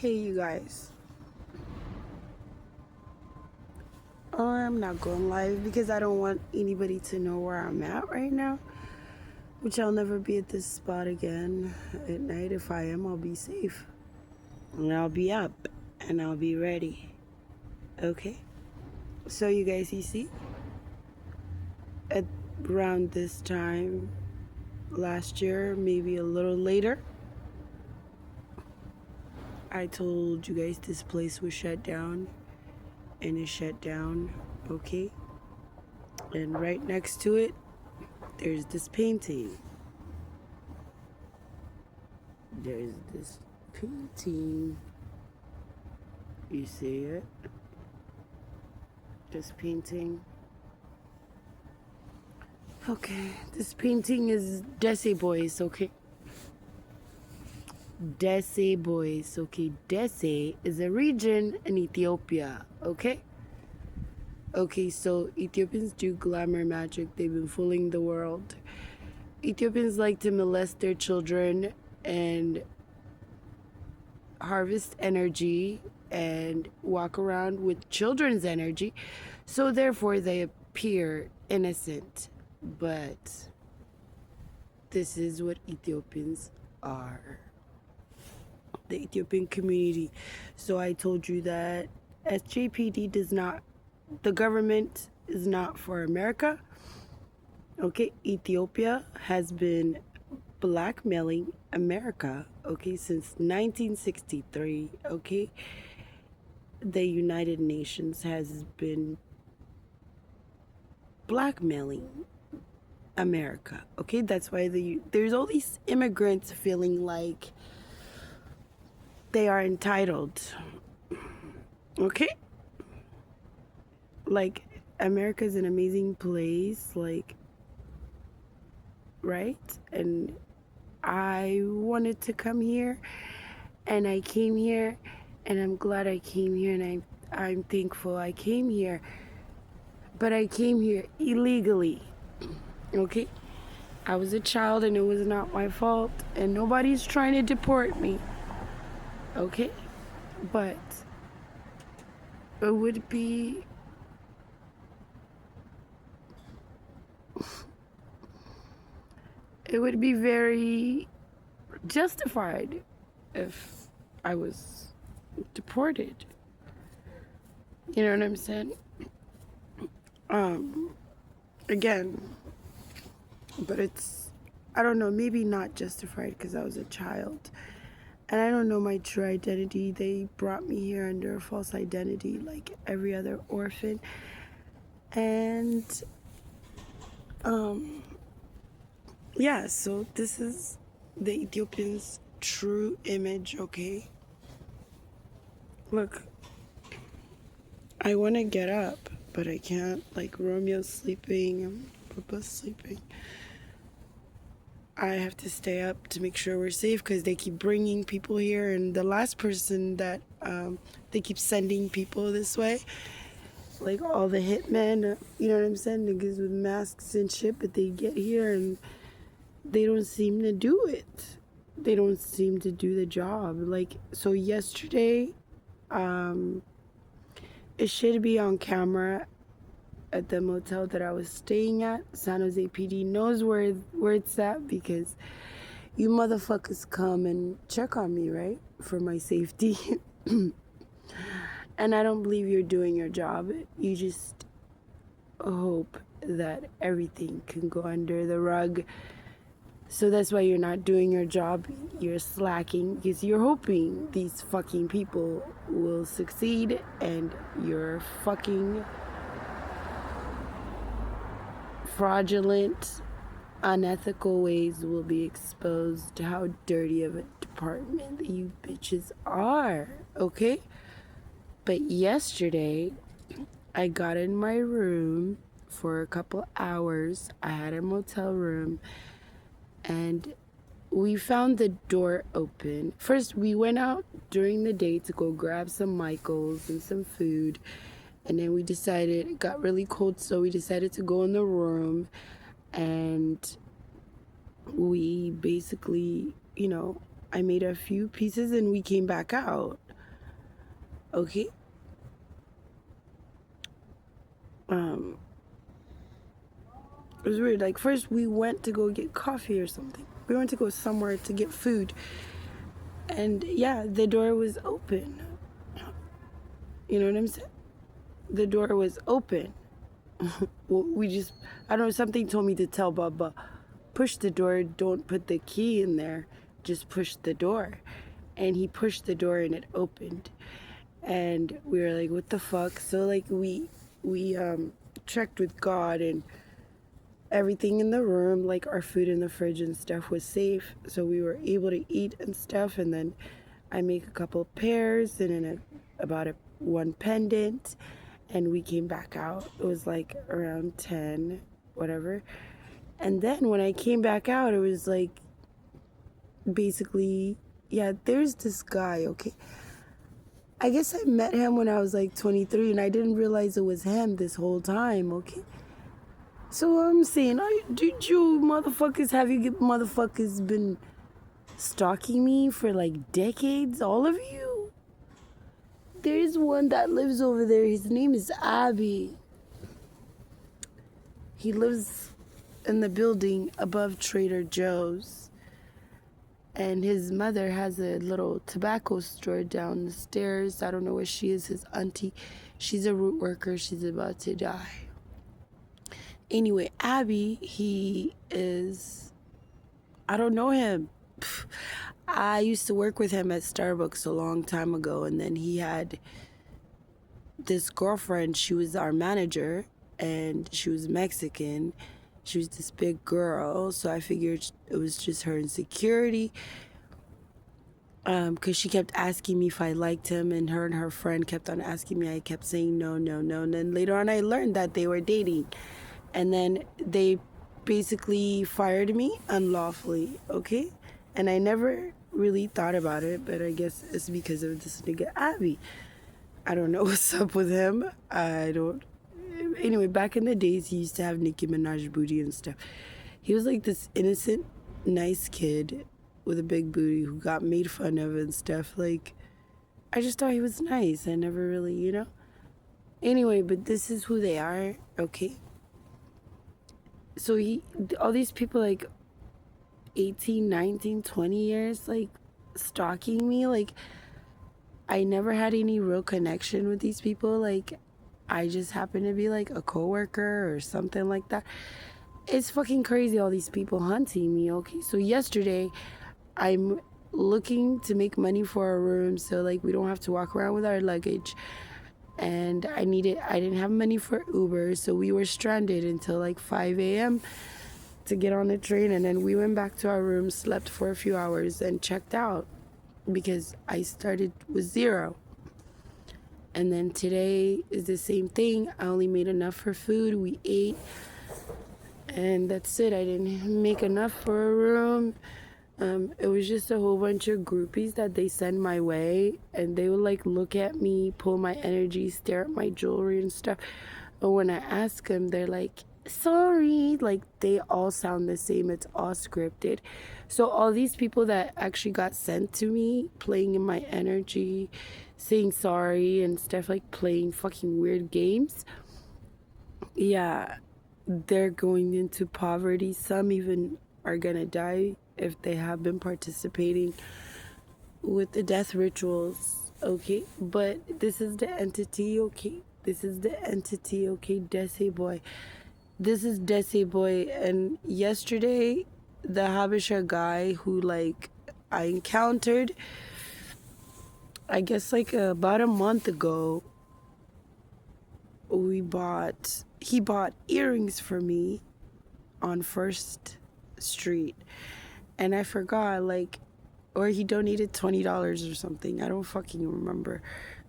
Hey, you guys. I'm not going live because I don't want anybody to know where I'm at right now. Which I'll never be at this spot again at night. If I am, I'll be safe. And I'll be up and I'll be ready. Okay? So, you guys, you see? At around this time last year, maybe a little later, I told you guys this place was shut down. And it shut down, okay? And right next to it, there's this painting. There's this painting. You see it? This painting. Okay, this painting is Desi Boys, okay? Desi Boys, okay? Desi is a region in Ethiopia, okay? Okay, so Ethiopians do glamour magic. They've been fooling the world. Ethiopians like to molest their children and harvest energy and walk around with children's energy. So therefore they appear innocent. But this is what Ethiopians are. The Ethiopian community. So I told you that SJPD does not, the government is not for America. Okay, Ethiopia has been blackmailing America, okay, since 1963, okay? The United Nations has been blackmailing America, okay? That's why there's all these immigrants feeling like they are entitled, okay? Like, America's an amazing place, like, right? And I wanted to come here, and I came here, and I'm glad I came here, and I'm thankful I came here. But I came here illegally, okay? I was a child, and it was not my fault, and nobody's trying to deport me, okay? But it would be very justified if I was deported. You know what I'm saying? Again, but it's, I don't know, maybe not justified because I was a child. And I don't know my true identity. They brought me here under a false identity like every other orphan. And, yeah, so this is the Ethiopians' true image, okay? Look, I want to get up, but I can't. Like, Romeo's sleeping and Papa's sleeping. I have to stay up to make sure we're safe because they keep bringing people here. And the last person that they keep sending people this way, like all the hitmen, you know what I'm saying? Niggas with masks and shit, but they get here and they don't seem to do it. They don't seem to do the job. Like, so yesterday, it should be on camera at the motel that I was staying at. San Jose PD knows where it's at because you motherfuckers come and check on me, right? For my safety. And I don't believe you're doing your job. You just hope that everything can go under the rug. So that's why you're not doing your job. You're slacking because you're hoping these fucking people will succeed and your fucking fraudulent, unethical ways will be exposed to how dirty of a department that you bitches are, okay? But yesterday, I got in my room for a couple hours. I had a motel room, and we found the door open. First, we went out during the day to go grab some Michaels and some food. And then we decided, it got really cold, so we decided to go in the room. And we basically, I made a few pieces and we came back out. okay? Um, it was weird. Like, first we went to go get coffee or something. We went to go somewhere to get food. And yeah, the door was open. You know what I'm saying? The door was open. Well, I don't know, something told me to tell Baba, push the door, don't put the key in there, just push the door. And he pushed the door and it opened. And we were like, what the fuck? So like we checked with God, and everything in the room, like our food in the fridge and stuff, was safe. So we were able to eat and stuff. And then I make a couple of pairs and then one pendant, and we came back out. It was like around 10, whatever. And then when I came back out, it was like basically, yeah, there's this guy, okay? I guess I met him when I was like 23, and I didn't realize it was him this whole time, okay? So I'm saying, did you motherfuckers been stalking me for like decades? All of you? There's one that lives over there. His name is Abby. He lives in the building above Trader Joe's. And his mother has a little tobacco store down the stairs. I don't know where she is, his auntie. She's a root worker. She's about to die. Anyway, Abby, I don't know him. I used to work with him at Starbucks a long time ago, and then he had this girlfriend. She was our manager, and she was Mexican. She was this big girl, so I figured it was just her insecurity. Because she kept asking me if I liked him, and her friend kept on asking me. I kept saying no, no, no. And then later on, I learned that they were dating. And then they basically fired me unlawfully, okay? And I never really thought about it, but I guess it's because of this nigga Abby. I don't know what's up with him. Anyway, back in the days, he used to have Nicki Minaj booty and stuff. He was like this innocent, nice kid with a big booty who got made fun of and stuff. Like, I just thought he was nice. I never really, Anyway, but this is who they are, okay? So all these people, like 18, 19, 20 years, like stalking me, like I never had any real connection with these people. Like, I just happened to be like a coworker or something like that. It's fucking crazy, all these people hunting me, okay? So yesterday, I'm looking to make money for a room so like we don't have to walk around with our luggage. And I didn't have money for Uber, so we were stranded until like 5 a.m. to get on the train. And then we went back to our room, slept for a few hours, and checked out because I started with zero. And then today is the same thing. I only made enough for food. We ate, and that's it. I didn't make enough for a room. It was just a whole bunch of groupies that they send my way, and they would like look at me, pull my energy, stare at my jewelry and stuff. But when I ask them, they're like, sorry. Like, they all sound the same. It's all scripted. So all these people that actually got sent to me, playing in my energy, saying sorry and stuff, like playing fucking weird games, yeah, they're going into poverty. Some even are gonna die if they have been participating with the death rituals, okay? But this is the entity, okay? This is the entity, okay? Desi boy. This is Desi boy. And yesterday, the Habesha guy who, like, I encountered, I guess, like, about a month ago, he bought earrings for me on First Street. And I forgot, like, or he donated $20 or something. I don't fucking remember.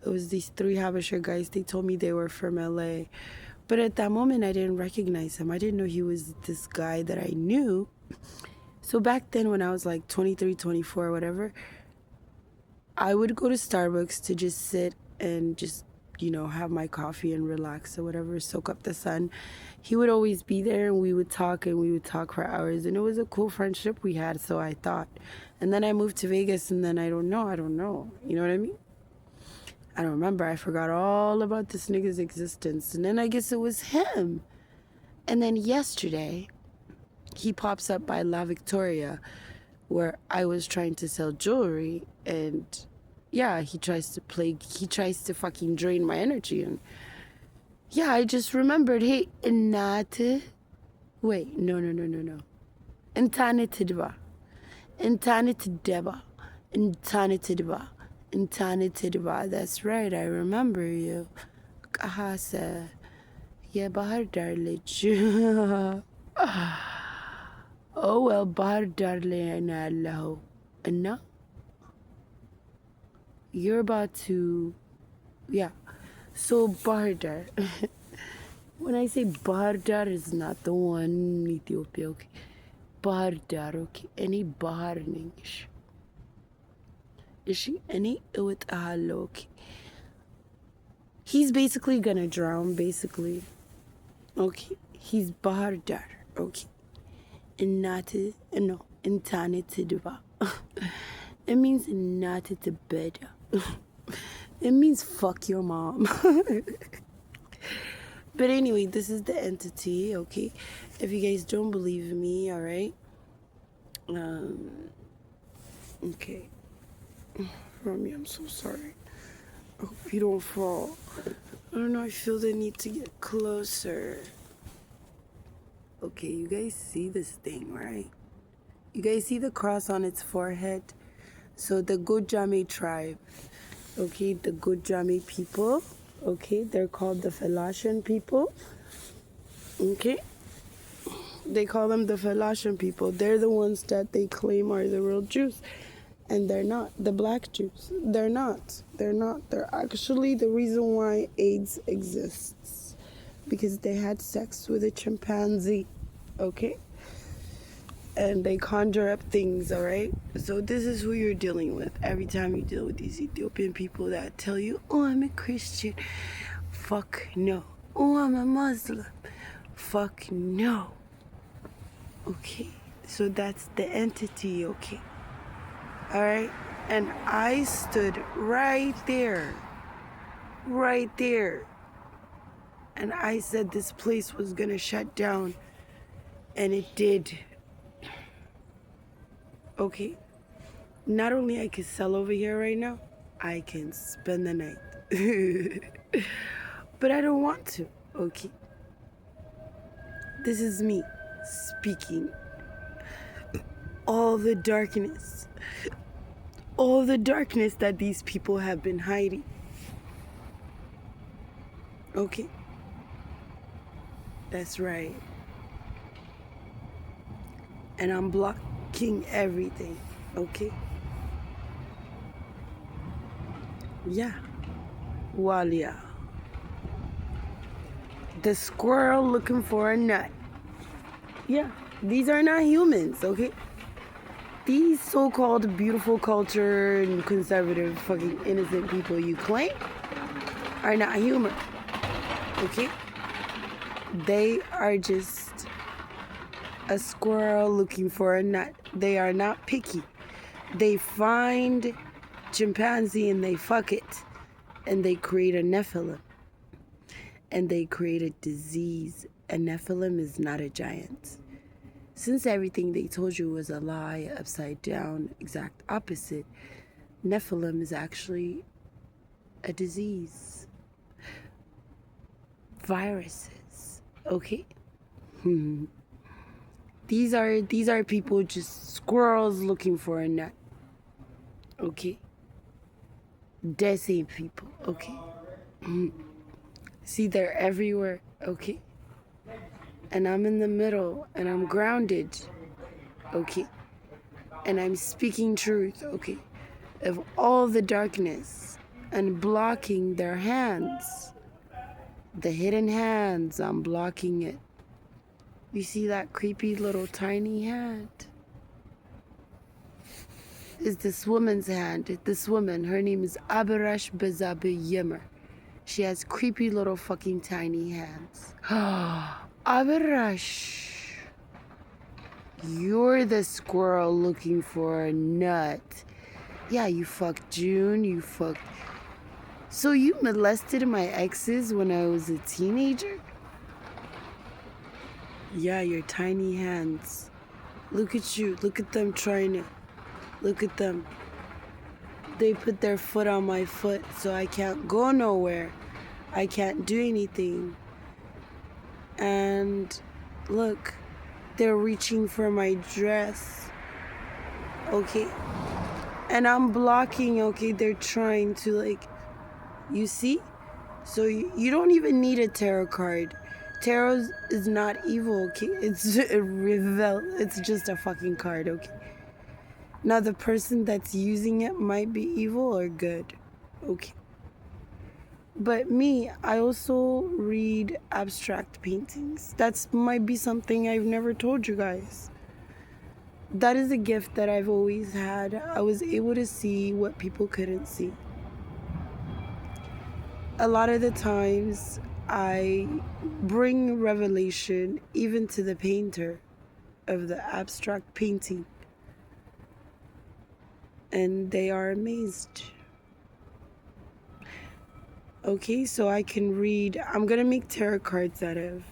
It was these 3 Habesha guys. They told me they were from LA. But at that moment, I didn't recognize him. I didn't know he was this guy that I knew. So back then, when I was like 23, 24, whatever, I would go to Starbucks to just sit and just, have my coffee and relax or whatever, soak up the sun. He would always be there, and we would talk for hours, and it was a cool friendship we had, so I thought. And then I moved to Vegas, and then I don't know, you know what I mean? I don't remember. I forgot all about this nigga's existence. And then I guess it was him. And then yesterday, he pops up by La Victoria, where I was trying to sell jewelry. And yeah, he tries to fucking drain my energy. And yeah, I just remembered, hey, Inate. Wait, no. Intanitidba. Intanitideba. Intanitidba. That's right, I remember you. Kahasa. Yeah, Bahar Darlich. Oh, well, Bahar Darling Allahu. No? You're about to. Yeah. So, Bahar Dar. When I say Bahar Dar, is not the one in Ethiopia, okay? Bahar Dar, okay? Any Bahar in English. Is she any with okay? He's basically gonna drown, basically. Okay. He's Bahar Dar, okay? Innati, no, Intani Tidiba. It means Innati to bed. It means fuck your mom. But anyway, this is the entity, okay? If you guys don't believe me, alright? Okay. Rami, I'm so sorry. I hope you don't fall. I don't know, I feel the need to get closer. Okay, you guys see this thing, right? You guys see the cross on its forehead? So the Gojami tribe, okay, the Gojami people, okay, they're called the Falashan people, okay? They call them the Falashan people. They're the ones that they claim are the real Jews. And they're not. The black Jews. They're not. They're actually the reason why AIDS exists. Because they had sex with a chimpanzee. Okay? And they conjure up things, alright? So this is who you're dealing with. Every time you deal with these Ethiopian people that tell you, oh, I'm a Christian. Fuck no. Oh, I'm a Muslim. Fuck no. Okay? So that's the entity, okay? Alright? And I stood right there. And I said this place was gonna shut down. And it did. Okay? Not only I can sell over here right now, I can spend the night. But I don't want to, okay? This is me speaking. All the darkness that these people have been hiding. Okay? That's right. And I'm blocking everything, okay? Yeah. Walia. The squirrel looking for a nut. Yeah, these are not humans, okay? These so-called beautiful culture and conservative fucking innocent people you claim are not human, okay? They are just a squirrel looking for a nut. They are not picky. They find chimpanzee and they fuck it. And they create a Nephilim. And they create a disease. A Nephilim is not a giant. Since everything they told you was a lie, upside down, exact opposite, Nephilim is actually a disease. Viruses, okay? These are people, just squirrels looking for a nut, okay? Desi people, okay? See, they're everywhere, okay? And I'm in the middle, and I'm grounded, okay? And I'm speaking truth, okay? Of all the darkness and blocking their hands. The hidden hands, I'm blocking it. You see that creepy little tiny hand? It's this woman's hand. This woman, her name is Abarash Bezabe Yimmer. She has creepy little fucking tiny hands. Abarash, you're the squirrel looking for a nut. Yeah, you fucked June, you fucked So you molested my exes when I was a teenager? Yeah, your tiny hands. Look at you. Look at them trying to. Look at them. They put their foot on my foot so I can't go nowhere. I can't do anything. And look, they're reaching for my dress. Okay? And I'm blocking, okay? They're trying to, like, you see? So you don't even need a tarot card. Tarot is not evil, okay? It's it's just a fucking card, okay? Now the person that's using it might be evil or good, okay? But me, I also read abstract paintings. That's might be something I've never told you guys. That is a gift that I've always had. I was able to see what people couldn't see. A lot of the times, I bring revelation even to the painter of the abstract painting, and they are amazed. Okay, so I can read. I'm gonna make tarot cards out of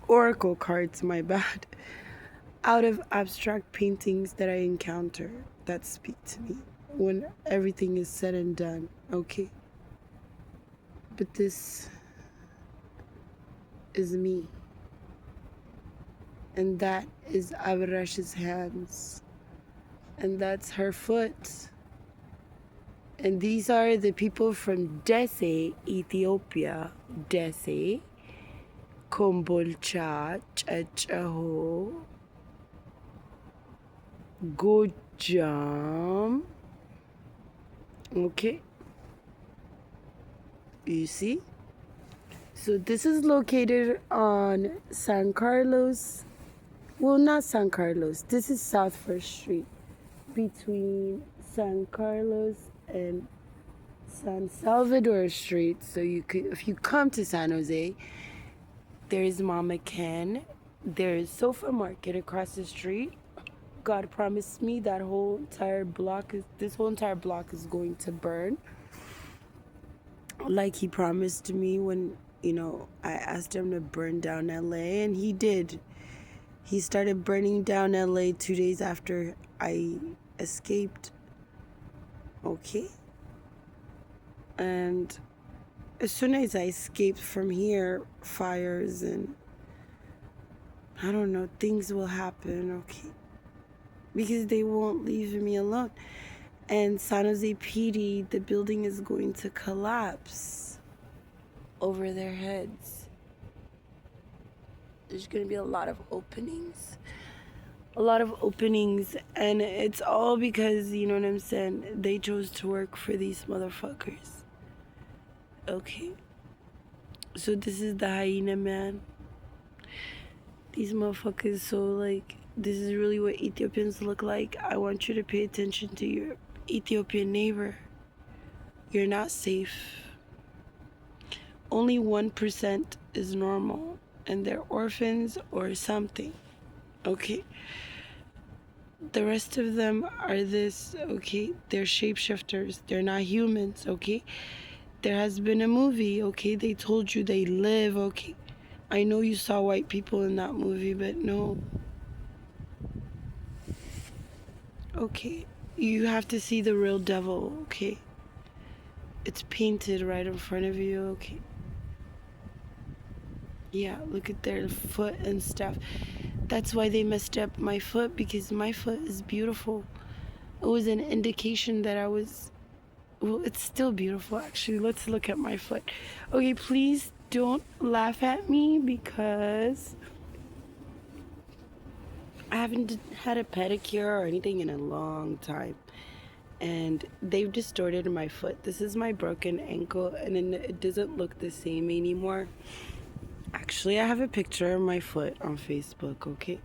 oracle cards, my bad, out of abstract paintings that I encounter that speak to me when everything is said and done. Okay, but this is me, and that is Abrash's hands, and that's her foot. And these are the people from Dese, Ethiopia. Dese, Kombolcha, Chachaho, Gojam. Okay. You see? So this is located on San Carlos. Well, not San Carlos. This is South First Street between San Carlos and San Salvador Street. So you could, if you come to San Jose, there's Mama Ken. There's Sofa Market across the street. God promised me that this whole entire block is going to burn. Like he promised me when, I asked him to burn down LA, and he did. He started burning down LA 2 days after I escaped. Okay? And as soon as I escaped from here, fires and I don't know, things will happen, okay? Because they won't leave me alone. And San Jose PD, the building is going to collapse over their heads. There's going to be a lot of openings. And it's all because, you know what I'm saying, they chose to work for these motherfuckers. Okay? So this is the hyena man. These motherfuckers, so like, this is really what Ethiopians look like. I want you to pay attention to your Ethiopian neighbor. You're not safe. Only 1% is normal, and they're orphans or something. Okay? The rest of them are this, okay? They're shapeshifters. They're not humans, okay? There has been a movie, okay? They told you they live, okay? I know you saw white people in that movie, but no. Okay? You have to see the real devil, okay? It's painted right in front of you, okay? Yeah, look at their foot and stuff. That's why they messed up my foot, because my foot is beautiful. It was an indication that well, it's still beautiful, actually. Let's look at my foot. Okay, please don't laugh at me because I haven't had a pedicure or anything in a long time. And they've distorted my foot. This is my broken ankle, and it doesn't look the same anymore. Actually, I have a picture of my foot on Facebook, okay?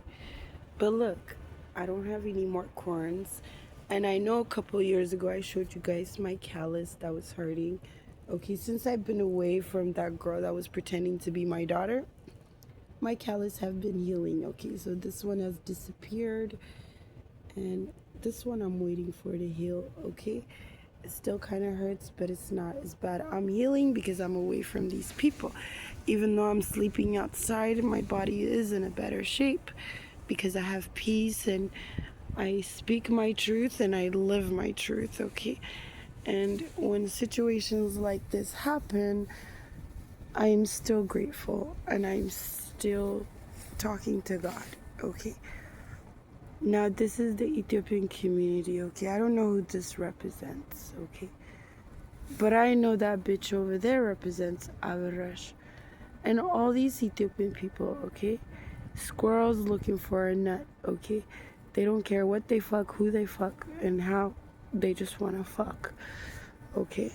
But look, I don't have any more corns. And I know a couple years ago I showed you guys my callus that was hurting. Okay, since I've been away from that girl that was pretending to be my daughter, my callus have been healing. Okay, so this one has disappeared, and this one I'm waiting for to heal. Okay, It still kind of hurts, but it's not as bad. I'm healing because I'm away from these people. Even though I'm sleeping outside, my body is in a better shape because I have peace and I speak my truth and I live my truth, okay? And when situations like this happen, I am still grateful and I'm still talking to God, okay? Now, this is the Ethiopian community, okay? I don't know who this represents, okay? But I know that bitch over there represents Avarash. And all these Ethiopian people, okay? Squirrels looking for a nut, okay? They don't care what they fuck, who they fuck, and how. They just want to fuck, okay?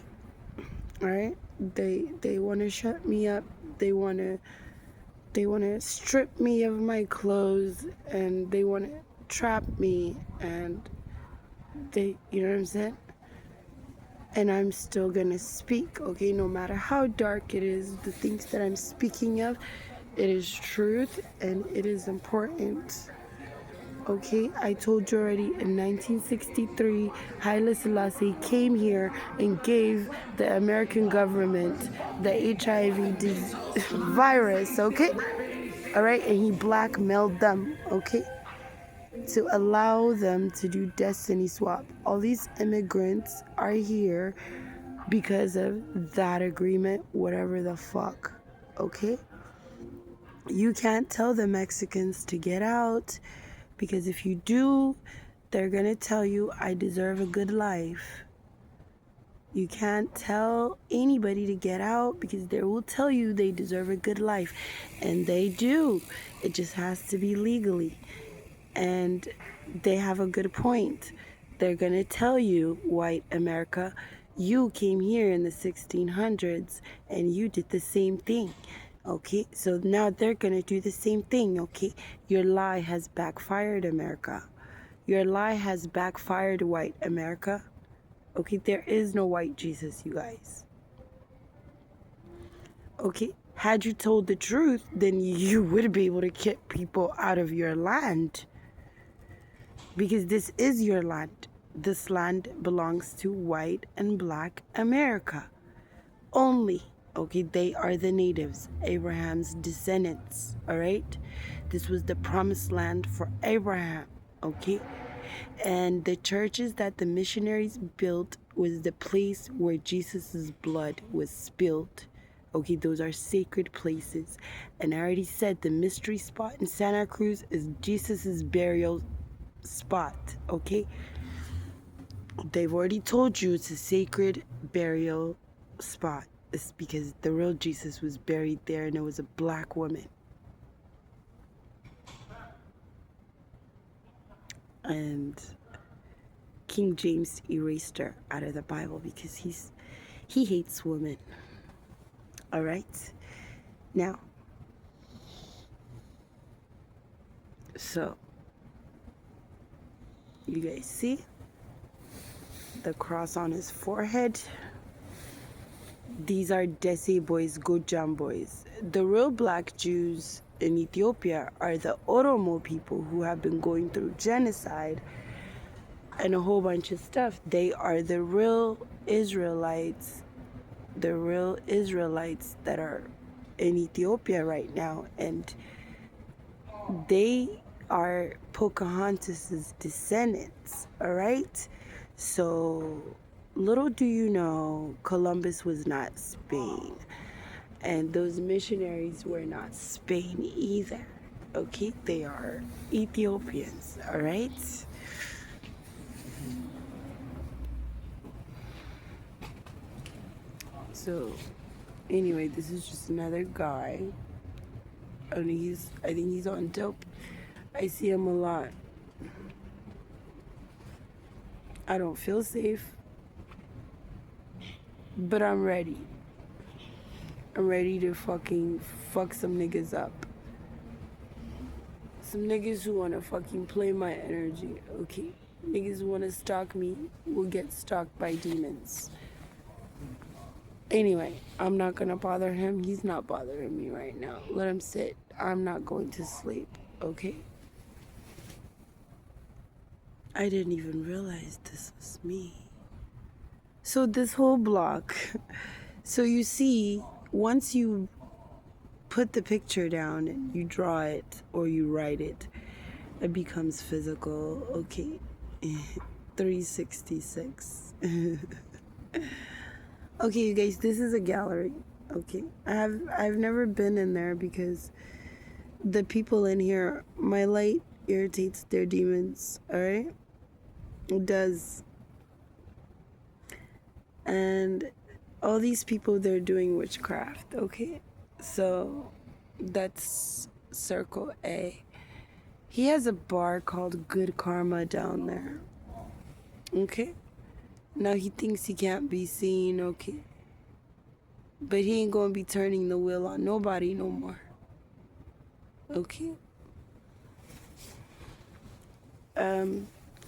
Alright? They want to shut me up. They want to strip me of my clothes, and they want to trap me, and you know what I'm saying? And I'm still gonna speak, okay? No matter how dark it is, the things that I'm speaking of, it is truth and it is important, okay? I told you already, in 1963, Haile Selassie came here and gave the American government the HIV virus, okay? All right, and he blackmailed them, okay? To allow them to do destiny swap. All these immigrants are here because of that agreement, whatever the fuck, okay? You can't tell the Mexicans to get out, because if you do, they're gonna tell you, I deserve a good life. You can't tell anybody to get out because they will tell you they deserve a good life. And they do. It just has to be legally. And they have a good point. They're going to tell you, white America, you came here in the 1600s and you did the same thing. Okay, so now they're going to do the same thing. Okay, your lie has backfired, America. Your lie has backfired, white America. Okay, there is no white Jesus, you guys. Okay, had you told the truth, then you would be able to get people out of your land. Because this is your land. This land belongs to white and black America only. Okay, they are the natives, Abraham's descendants, all right? This was the promised land for Abraham, okay? And the churches that the missionaries built was the place where Jesus's blood was spilled. Okay, those are sacred places. And I already said the mystery spot in Santa Cruz is Jesus's burial spot, okay? They've already told you it's a sacred burial spot. It's because the real Jesus was buried there, and it was a black woman. And King James erased her out of the Bible because he hates women. All right? Now, so you guys see the cross on his forehead? These are Desi boys, Gojam boys. The real black Jews in Ethiopia are the Oromo people who have been going through genocide and a whole bunch of stuff. They are the real Israelites that are in Ethiopia right now, and they are Pocahontas's descendants, all right? So little do you know, Columbus was not Spain, and those missionaries were not Spain either, okay? They are Ethiopians, all right? So anyway, this is just another guy, and I think he's on dope. I see him a lot. I don't feel safe, but I'm ready. I'm ready to fucking fuck some niggas up. Some niggas who wanna fucking play my energy, okay? Niggas who wanna stalk me will get stalked by demons. Anyway, I'm not gonna bother him. He's not bothering me right now. Let him sit. I'm not going to sleep, okay? I didn't even realize this was me. So this whole block. So you see, once you put the picture down and you draw it or you write it, it becomes physical. Okay. 366. Okay, you guys, this is a gallery. Okay. I've never been in there because the people in here, my light irritates their demons, alright? It does. And all these people, they're doing witchcraft, okay? So that's Circle A. He has a bar called Good Karma down there, okay? Now he thinks he can't be seen, okay? But he ain't gonna be turning the wheel on nobody no more, okay?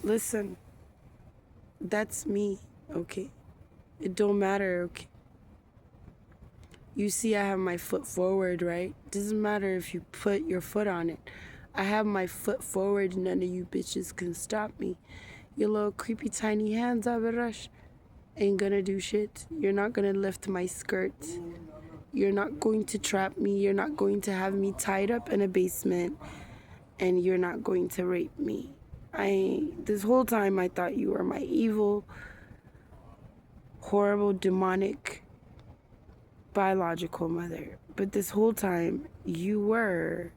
Listen, that's me, okay? It don't matter, okay? You see I have my foot forward, right? Doesn't matter if you put your foot on it. I have my foot forward, none of you bitches can stop me. Your little creepy tiny hands, Abarash, ain't gonna do shit. You're not gonna lift my skirt. You're not going to trap me. You're not going to have me tied up in a basement. And you're not going to rape me. This whole time I thought you were my evil, horrible, demonic, biological mother. But this whole time you were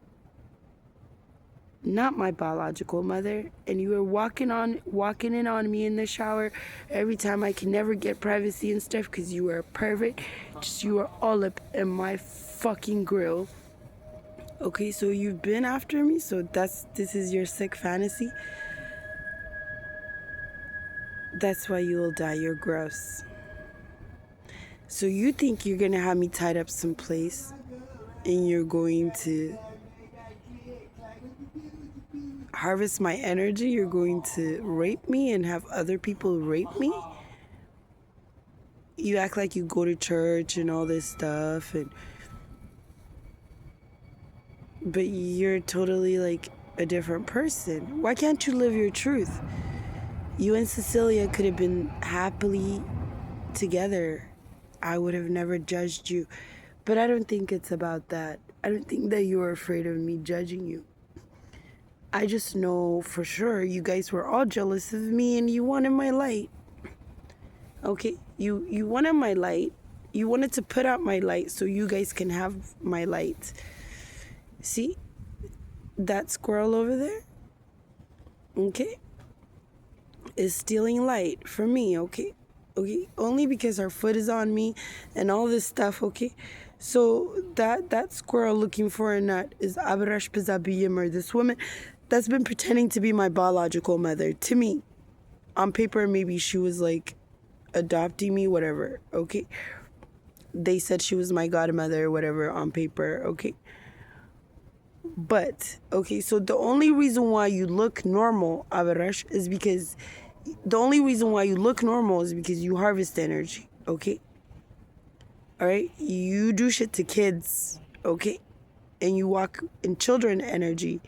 not my biological mother, and you were walking in on me in the shower every time. I can never get privacy and stuff because you were a pervert. Just you were all up in my fucking grill. Okay, so you've been after me, so this is your sick fantasy. That's why you will die. You're gross. So you think you're gonna have me tied up someplace and you're going to harvest my energy? You're going to rape me and have other people rape me? You act like you go to church and all this stuff, but you're totally like a different person. Why can't you live your truth? You and Cecilia could have been happily together. I would have never judged you. But I don't think it's about that. I don't think that you were afraid of me judging you. I just know for sure you guys were all jealous of me and you wanted my light. Okay? You wanted my light. You wanted to put out my light so you guys can have my light. See? That squirrel over there? Okay? Is stealing light from me, okay? Okay? Only because her foot is on me and all this stuff, okay? So that squirrel looking for a nut is Abrash Pizabiyim, or this woman that's been pretending to be my biological mother. To me, on paper, maybe she was like adopting me, whatever, okay? They said she was my godmother, whatever, on paper, okay? But, okay, so the only reason why you look normal, Abarash, is because you harvest energy, okay? All right? You do shit to kids, okay? And you walk in children energy,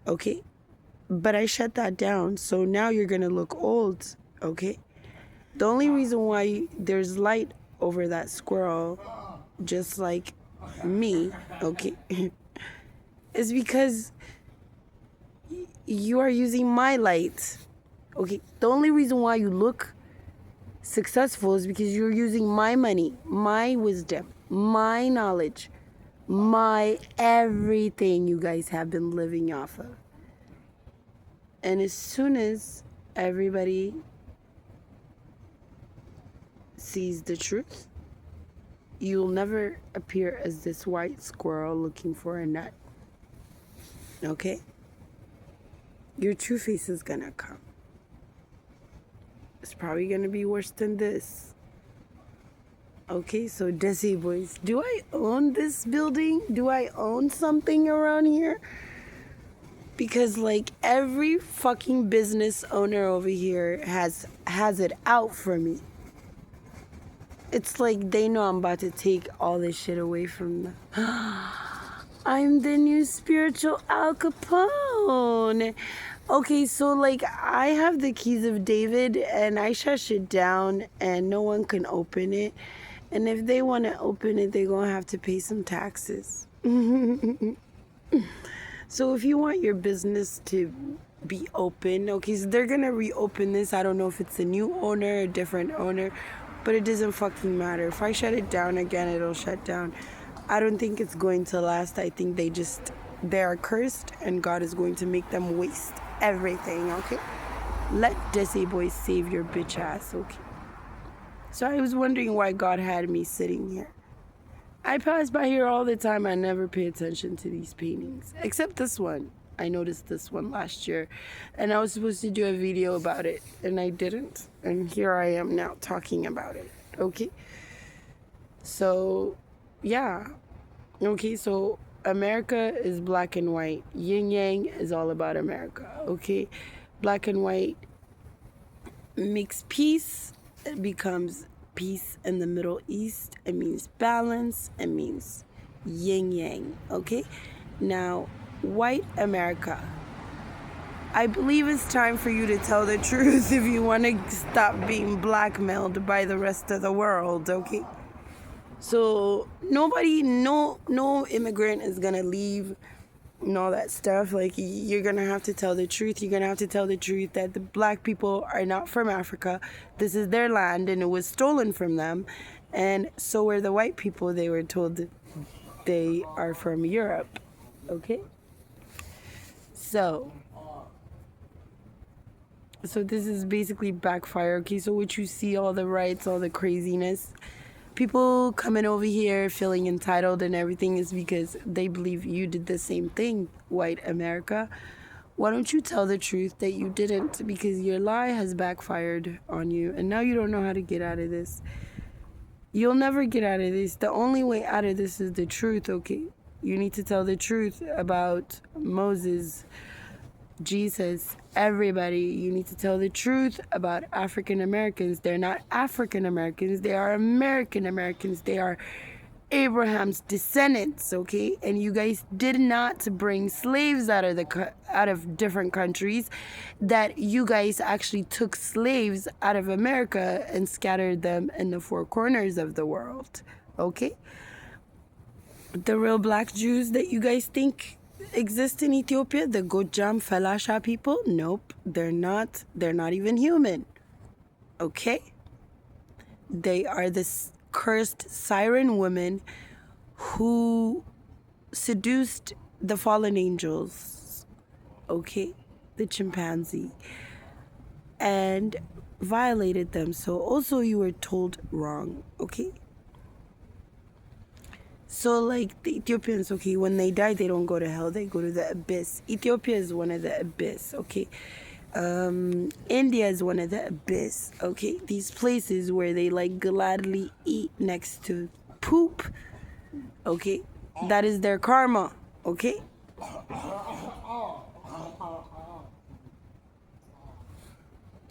okay? But I shut that down, so now you're gonna look old, okay? The only reason why there's light over that squirrel, just like me, okay, is because you are using my light, okay? The only reason why you look successful is because you're using my money, my wisdom, my knowledge, my everything you guys have been living off of. And as soon as everybody sees the truth, you'll never appear as this white squirrel looking for a nut. Okay? Your true face is gonna come. It's probably gonna be worse than this. Okay, so Desi boys, do I own this building? Do I own something around here? Because like every fucking business owner over here has it out for me. It's like they know I'm about to take all this shit away from them. I'm the new spiritual Al Capone. Okay, so like I have the keys of David and I shut shit down and no one can open it. And if they want to open it, they're going to have to pay some taxes. So if you want your business to be open, okay, so they're going to reopen this. I don't know if it's a new owner, a different owner, but it doesn't fucking matter. If I shut it down again, it'll shut down. I don't think it's going to last. I think they are cursed and God is going to make them waste everything, okay? Let Desi boys save your bitch ass, okay? So I was wondering why God had me sitting here. I pass by here all the time. I never pay attention to these paintings, except this one. I noticed this one last year, and I was supposed to do a video about it, and I didn't. And here I am now talking about it, okay? So, yeah. Okay, so America is black and white. Yin Yang is all about America, okay? Black and white makes peace. It becomes peace in the Middle East. It means balance. It means yin yang, okay? Now, white America. I believe it's time for you to tell the truth if you want to stop being blackmailed by the rest of the world, okay? So nobody, no immigrant is gonna leave and all that stuff. Like, you're gonna have to tell the truth. You're gonna have to tell the truth that the black people are not from Africa. This is their land and it was stolen from them. And so were the white people. They were told that they are from Europe, okay? So this is basically backfire, okay? So what you see, all the rights, all the craziness, people coming over here feeling entitled and everything is because they believe you did the same thing, white America. Why don't you tell the truth that you didn't, because your lie has backfired on you and now you don't know how to get out of this. You'll never get out of this. The only way out of this is the truth, okay? You need to tell the truth about Moses, Jesus, everybody. You need to tell the truth about African Americans. They're not African Americans. They are American Americans. They are Abraham's descendants, okay? And you guys did not bring slaves out of different countries. That you guys actually took slaves out of America and scattered them in the four corners of the world, okay? The real black Jews that you guys think exist in Ethiopia, the Gojam Falasha people, nope, they're not even human, okay? They are this cursed siren women who seduced the fallen angels, okay, the chimpanzee, and violated them. So also you were told wrong, okay? So like the Ethiopians, okay, when they die, they don't go to hell, they go to the abyss. Ethiopia is one of the abyss, okay? India is one of the abyss, okay? These places where they like gladly eat next to poop, okay? That is their karma, okay?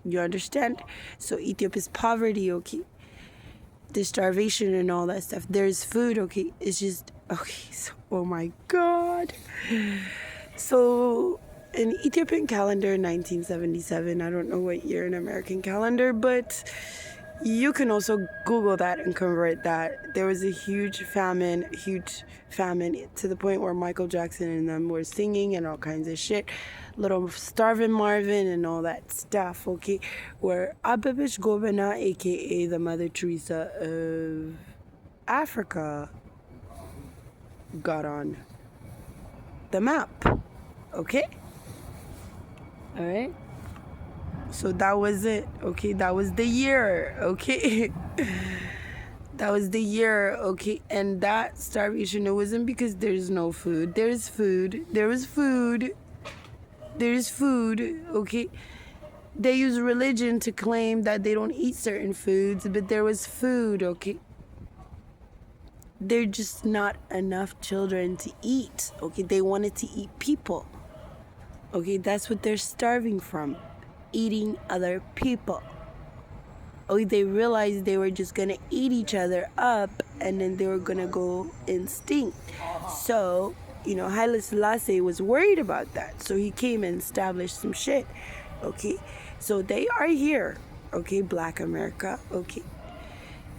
You understand? So Ethiopia's poverty, okay? The starvation and all that stuff. There's food, okay? It's just, okay, so, oh my God. So, in Ethiopian calendar, 1977, I don't know what year in American calendar, but you can also Google that and convert that. There was a huge famine to the point where Michael Jackson and them were singing and all kinds of shit. Little Starvin' Marvin and all that stuff, okay? Where Abebish Gobena, aka the Mother Teresa of Africa, got on the map, okay? All right? So that was it, okay? That was the year, okay? That was the year, okay? And that starvation, it wasn't because there's no food. There's food. There was food. There's food, okay? They use religion to claim that they don't eat certain foods, but there was food, okay? There's just not enough children to eat, okay? They wanted to eat people, okay? That's what they're starving from, eating other people. Oh, they realized they were just gonna eat each other up and then they were gonna go extinct. So Haile Selassie was worried about that. So he came and established some shit. Okay? So they are here. Okay? Black America. Okay?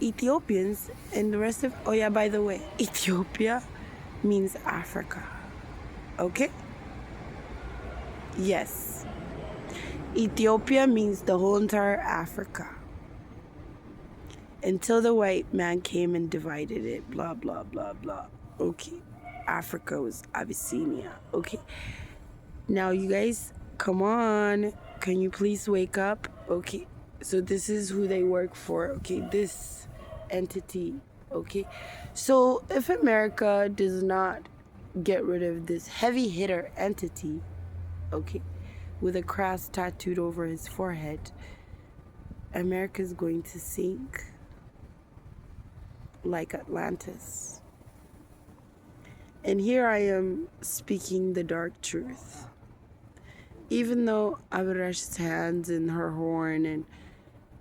Ethiopians and the rest of... Oh, yeah, by the way, Ethiopia means Africa. Okay? Yes. Ethiopia means the whole entire Africa. Until the white man came and divided it. Blah, blah, blah, blah. Okay. Africa was Abyssinia. Okay. Now, you guys, come on. Can you please wake up? Okay. So this is who they work for. Okay. This entity. Okay. So if America does not get rid of this heavy hitter entity, okay, with a cross tattooed over his forehead, America's going to sink like Atlantis. And here I am speaking the dark truth. Even though Abrash's hands and her horn and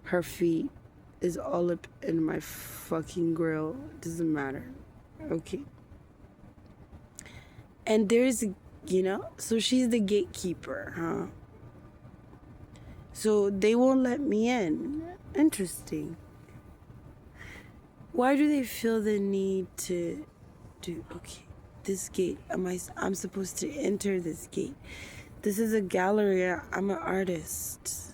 her feet is all up in my fucking grill, doesn't matter. Okay. And there's, so she's the gatekeeper, huh? So they won't let me in. Interesting. Why do they feel the need to do, okay, this gate, I'm supposed to enter this gate. This is a gallery, I'm an artist.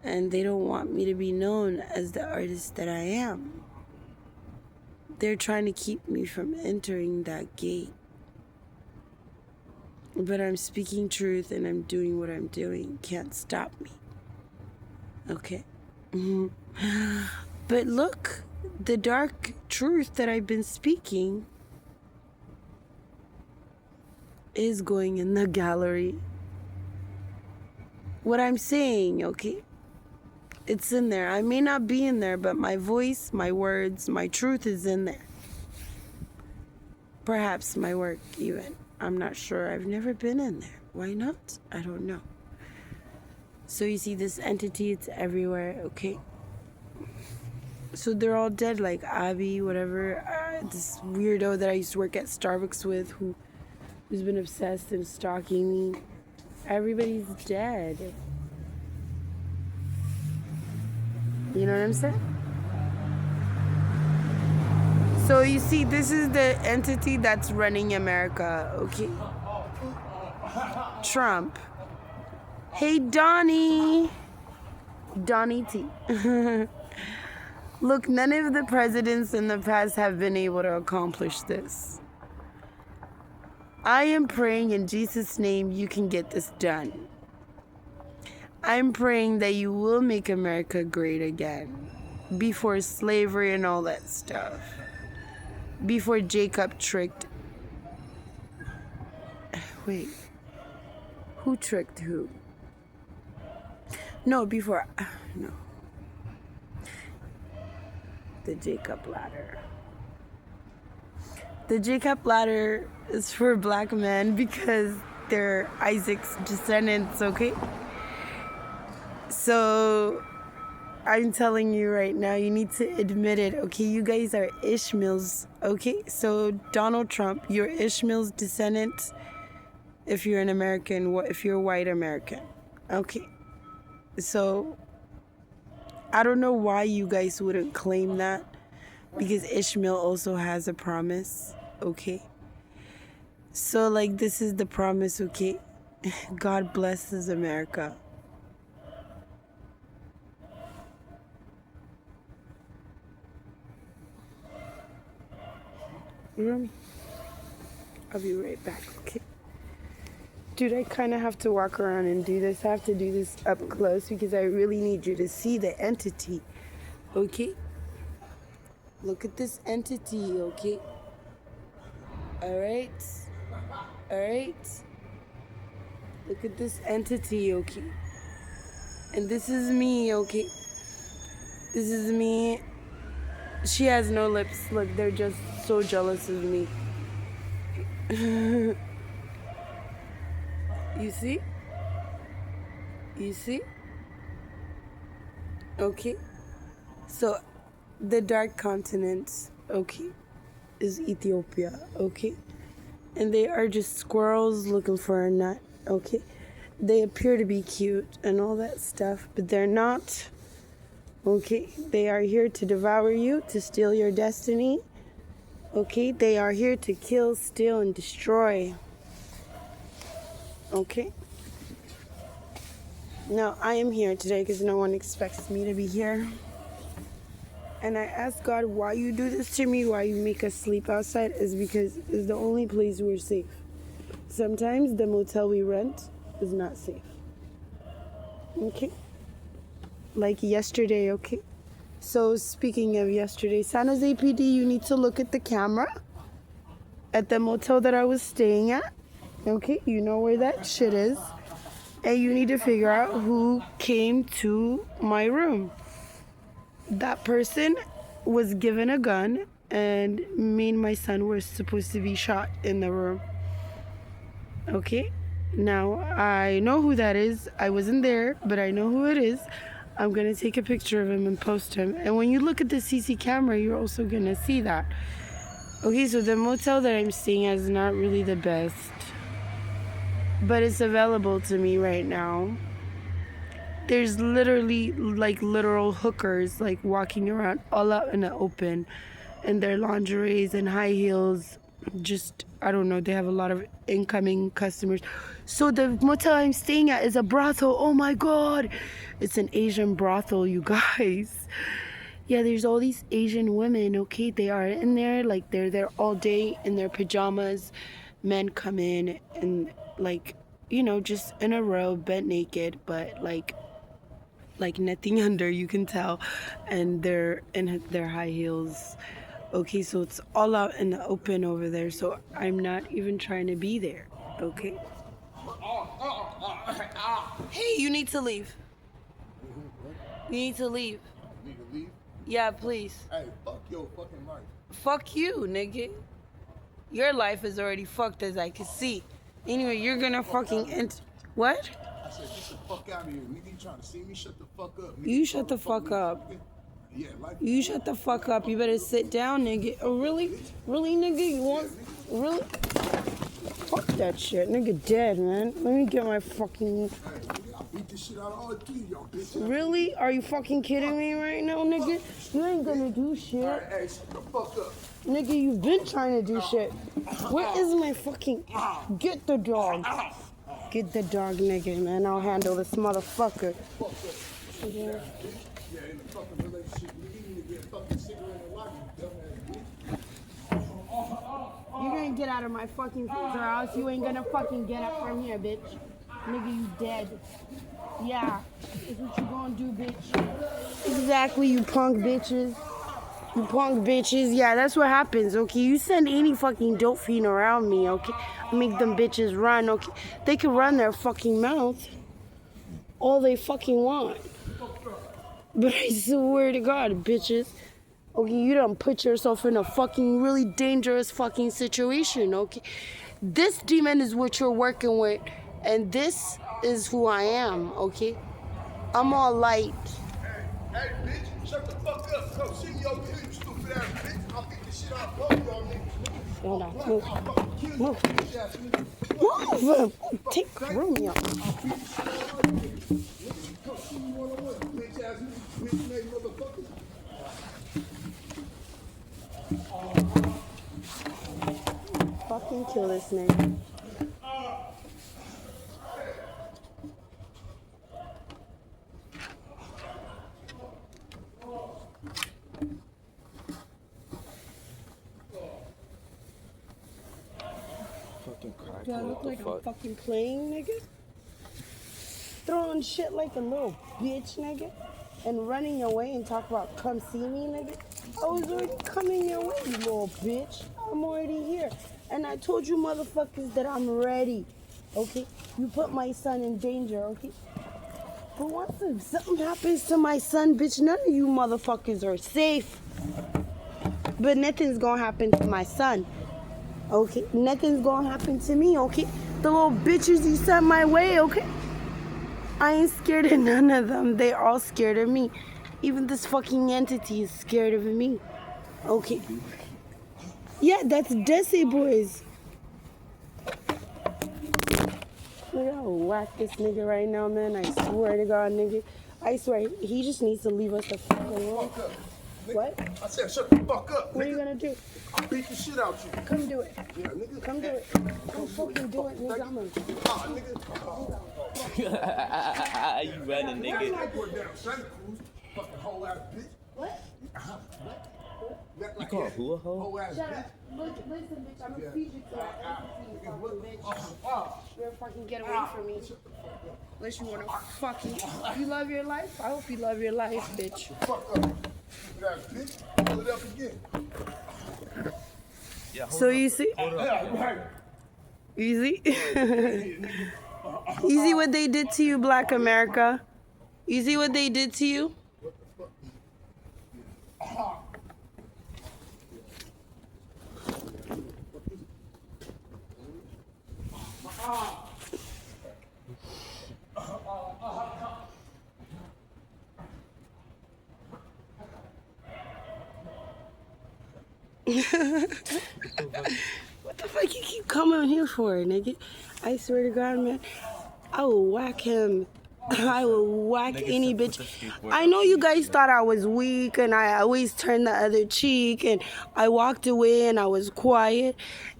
And they don't want me to be known as the artist that I am. They're trying to keep me from entering that gate. But I'm speaking truth and I'm doing what I'm doing. Can't stop me. Okay? But look, the dark truth that I've been speaking is going in the gallery. What I'm saying, okay? It's in there. I may not be in there, but my voice, my words, my truth is in there. Perhaps my work even. I'm not sure. I've never been in there. Why not? I don't know. So you see this entity, it's everywhere, okay? So they're all dead, like Abby, whatever. This weirdo that I used to work at Starbucks with who's been obsessed and stalking me. Everybody's dead. You know what I'm saying? So you see, this is the entity that's running America, okay? Trump. Hey, Donnie T. Look, none of the presidents in the past have been able to accomplish this. I am praying in Jesus' name you can get this done. I'm praying that you will make America great again. Before slavery and all that stuff. Before Jacob tricked... Wait. Who tricked who? No, before... No. The Jacob ladder. The Jacob ladder is for black men because they're Isaac's descendants, okay? So I'm telling you right now, you need to admit it, okay? You guys are Ishmael's, okay? So Donald Trump, you're Ishmael's descendant if you're an American, if you're a white American, okay? So I don't know why you guys wouldn't claim that, because Ishmael also has a promise, okay? So, like, this is the promise, okay? God blesses America. You hear me? I'll be right back, okay? Dude, I kind of have to walk around and do this. I have to do this up close because I really need you to see the entity, okay? Look at this entity, okay? Alright? Alright? Look at this entity, okay? And this is me, okay? This is me. She has no lips. Look, they're just so jealous of me. You see? You see? Okay. So, the dark continent, okay. is Ethiopia, okay? And they are just squirrels looking for a nut, okay? They appear to be cute and all that stuff, but they're not, okay? They are here to devour you, to steal your destiny, okay? They are here to kill, steal, and destroy, okay? Now, I am here today because no one expects me to be here. And I ask God, why you do this to me, why you make us sleep outside, is because it's the only place we're safe. Sometimes the motel we rent is not safe. Okay? Like yesterday, okay? So speaking of yesterday, San Jose PD, you need to look at the camera at the motel that I was staying at. Okay? You know where that shit is. And you need to figure out who came to my room. That person was given a gun, and me and my son were supposed to be shot in the room. Okay? Now, I know who that is. I wasn't there, but I know who it is. I'm going to take a picture of him and post him. And when you look at the CC camera, you're also going to see that. Okay, so the motel that I'm staying at is not really the best, but it's available to me right now. There's literally like literal hookers like walking around all out in the open in their lingeries and high heels. Just, I don't know, they have a lot of incoming customers. So the motel I'm staying at is a brothel. Oh my God. It's an Asian brothel, you guys. Yeah, there's all these Asian women, okay? They are in there, like they're there all day in their pajamas. Men come in and like, you know, just in a row, bent naked, but like nothing under, you can tell, and they're in their high heels. Okay, so it's all out in the open over there, so I'm not even trying to be there. Okay, hey, you need to leave. You need to leave. You need to leave? Yeah, please. Hey, fuck your fucking life. Fuck you, nigga. Your life is already fucked, as I can see. Anyway, you're gonna fucking what? I said, get the fuck out of here. Nigga, you trying to see me? Shut the fuck up. Nigga, You shut the fuck up. Yeah, like You shut the fuck up. You better sit down, nigga. Oh, really? Really, nigga? You want... Really? Fuck that shit. Nigga dead, man. Let me get my fucking... Hey, nigga, I beat this shit out of all three of y'all, bitch. Really? Are you fucking kidding me right now, nigga? You ain't gonna do shit. Alright, hey, shut the fuck up. Nigga, you've been trying to do shit. Where is my fucking... Get the dog. Get the dog, nigga, man. I'll handle this motherfucker. Yeah, in the fucking relationship, nigga, you need to get a fucking cigarette and light, you dumbass bitch. You're gonna get out of my fucking face or else you ain't gonna fucking get up from here, bitch. Nigga, you dead. Yeah, that's what you gonna do, bitch. Exactly, you punk bitches. You punk bitches. Yeah, that's what happens, okay? You send any fucking dope fiend around me, okay? Make them bitches run, okay? They can run their fucking mouth all they fucking want. But I swear to God, bitches, okay, you done put yourself in a fucking really dangerous fucking situation, okay? This demon is what you're working with, and this is who I am, okay? I'm all light. Hey, bitch, shut the fuck up. Come see me over here, you stupid ass bitch. I'll beat the shit out of both of y'all niggas. Hold on, I'll move. fucking kill you, Move. bitch ass nigga. Move! Take room, y'all. I'll beat the shit out of all you niggas. Come see me one-on-one, bitch ass nigga, bitch made motherfuckers. Fucking kill this nigga. Fucking crack. Do I look like I'm fucking playing, nigga? Throwing shit like a little bitch, nigga? And running away and talk about come see me, nigga? I was already coming your way, you little bitch. I'm already here. And I told you motherfuckers that I'm ready, okay? You put my son in danger, okay? But once if something happens to my son, bitch, none of you motherfuckers are safe. But nothing's gonna happen to my son, okay? Nothing's gonna happen to me, okay? The little bitches you sent my way, okay? I ain't scared of none of them. They all scared of me. Even this fucking entity is scared of me. Okay. Yeah, that's Desi boys. Look how whack this nigga right now, man. I swear to God, nigga. I swear, he just needs to leave us the fuck alone. Fuck up. Nigga. What? I said shut the fuck up, What are nigga. you gonna do? I'll beat the shit out you. Come do it. Yeah, nigga. Come do it. Come fucking do it, nigga. I'm gonna... Ah, nigga. You running, nigga. We're down Santa Cruz. Fucking whole ass bitch. What? You call who a hoe? Whole ass Shut bitch. up. Listen, bitch. I'm gonna feed you to that. Fucking bitch. You're fucking get away from me. Unless you wanna fucking... You love your life? I hope you love your life, bitch. Fuck up. Stupid ass bitch. Pull it up again. Yeah, hold So up. you see? Hold up. Yeah, right. Easy. Easy what they did to you, Black America. You see what they did to you? What the fuck you keep coming here for, nigga? I swear to God, man, I will whack him. I will whack Nigga any said put bitch. the skateboard I up. know you guys thought I was weak and I always turned the other cheek and I walked away and I was quiet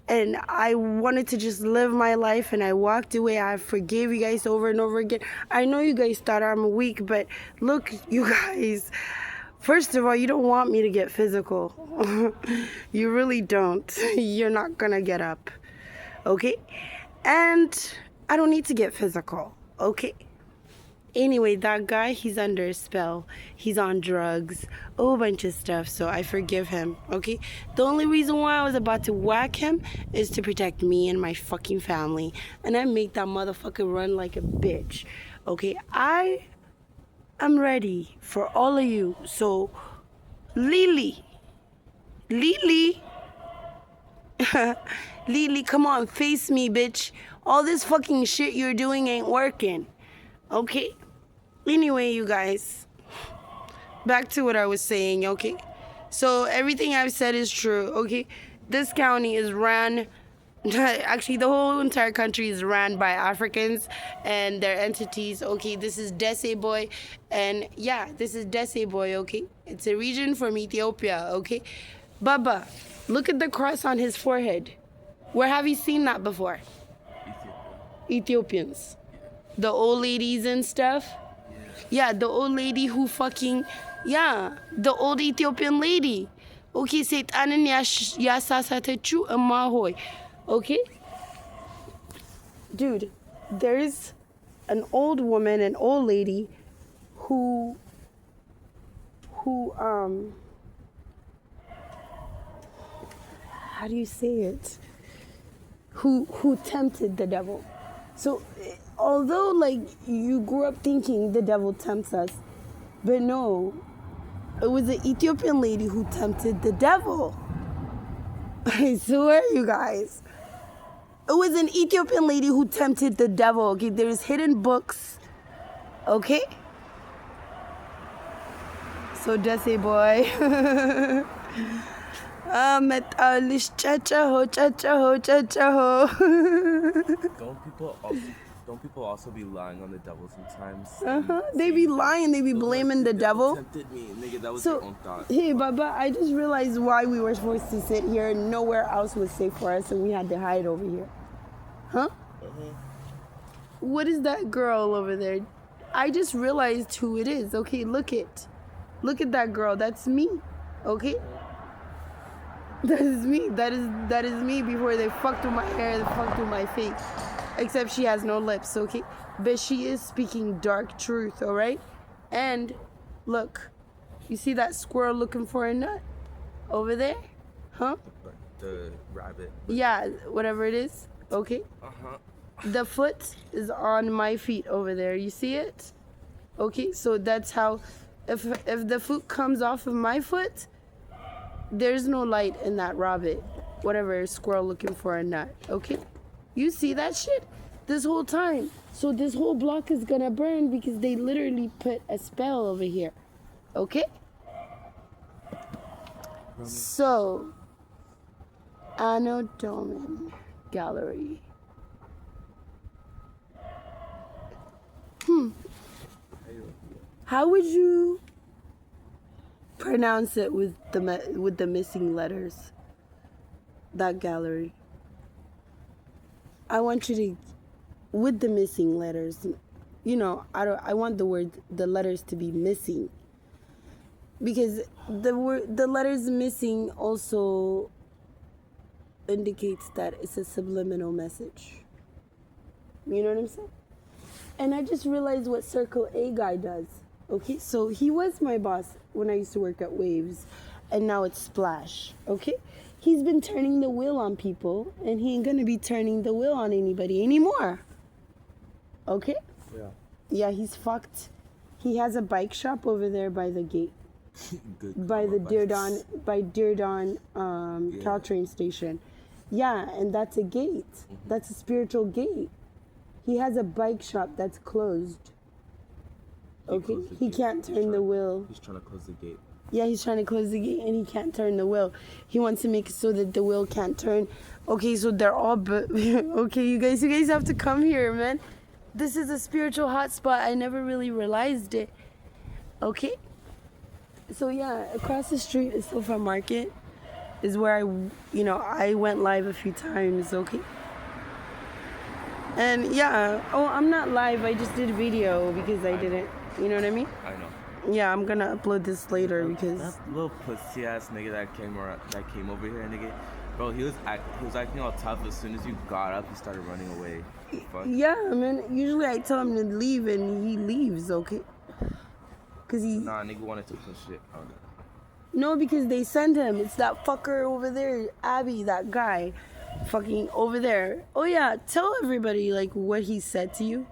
and I wanted to just live my life and I walked away. I forgave you guys over and over again. I know you guys thought I'm weak, but look, you guys, first of all, you don't want me to get physical. You really don't. You're not gonna get up. Okay? And I don't need to get physical. Okay? Anyway, that guy, he's under a spell. He's on drugs, a whole bunch of stuff, so I forgive him, okay? The only reason why I was about to whack him is to protect me and my fucking family. And I make that motherfucker run like a bitch, okay? I'm ready for all of you. So, Lily, Lily, come on, face me, bitch. All this fucking shit you're doing ain't working. Okay? Anyway, you guys, back to what I was saying, okay? So everything I've said is true, okay? This county is ran, actually the whole entire country is ran by Africans and their entities, okay? This is Desi Boy, and yeah, this is Desi Boy, okay? It's a region from Ethiopia, okay? Baba, look at the cross on his forehead. Where have you seen that before? Ethiopians. The old ladies and stuff. Yeah, the old lady who fucking, yeah, the old Ethiopian lady. Okay, ሰይጣንን ያሳሳተችው እማሆይ. Okay? Dude, there's an old woman, an old lady who how do you say it? Who tempted the devil. So, although, like, you grew up thinking the devil tempts us, but no, it was an Ethiopian lady who tempted the devil. I swear, you guys. It was an Ethiopian lady who tempted the devil, okay? There's hidden books, okay? So, Desi Boy. መጣልሽ ጨጨሆ ጨጨሆ ጨጨሆ. Don't people also be lying on the devil sometimes? They be lying, they be blaming the devil. Tempted me, nigga. That was So, your own thought. hey, Baba, I just realized why we were supposed to sit here and nowhere else was safe for us and we had to hide over here. Huh? What is that girl over there? I just realized who it is. Okay, look at that girl. That's me. Okay? That is me. That is me before they fucked with my hair, they fucked with my face. Except she has no lips, okay? But she is speaking dark truth, alright? And look, you see that squirrel looking for a nut over there? Huh? The rabbit. Yeah, whatever it is. Okay? The foot is on my feet over there. You see it? Okay, so that's how if the foot comes off of my foot, there's no light in that rabbit, whatever squirrel looking for a nut, okay? You see that shit this whole time. So this whole block is gonna burn because they literally put a spell over here, okay? So, Anno Domini Gallery. How would you pronounce it with the missing letters? That gallery. I want you to, with the missing letters. You know, I want the letters to be missing, because the letters missing also indicates that it's a subliminal message. You know what I'm saying? And I just realized what Circle A guy does. Okay, so he was my boss when I used to work at Waves, and now it's Splash. Okay, he's been turning the wheel on people, and he ain't gonna be turning the wheel on anybody anymore. Okay. Yeah. Yeah, he's fucked. He has a bike shop over there by the gate. Good. By the Deardan Caltrain station. Yeah, and that's a gate. That's a spiritual gate. He has a bike shop that's closed. Okay, he can't turn the wheel. He's trying to close the gate. Yeah, he's trying to close the gate and he can't turn the wheel. He wants to make it so that the wheel can't turn. Okay, so they're all okay, you guys have to come here, man. This is a spiritual hotspot. I never really realized it. Okay? So yeah, across the street is Sofa Market. Is where I went live a few times, okay? And yeah, I'm not live, I just did video because I didn't, you know what I mean? I know. Yeah, I'm gonna upload this later because... That little pussy ass nigga that came over here, nigga. Bro, he was acting all tough. As soon as you got up, he started running away. Fuck. Yeah, man. Usually I tell him to leave and he leaves, okay? Cause he... Nah, nigga wanted to push it. Oh, no. No, because they sent him. It's that fucker over there, Abby, that guy. Fucking over there. Oh yeah, tell everybody, like, what he said to you.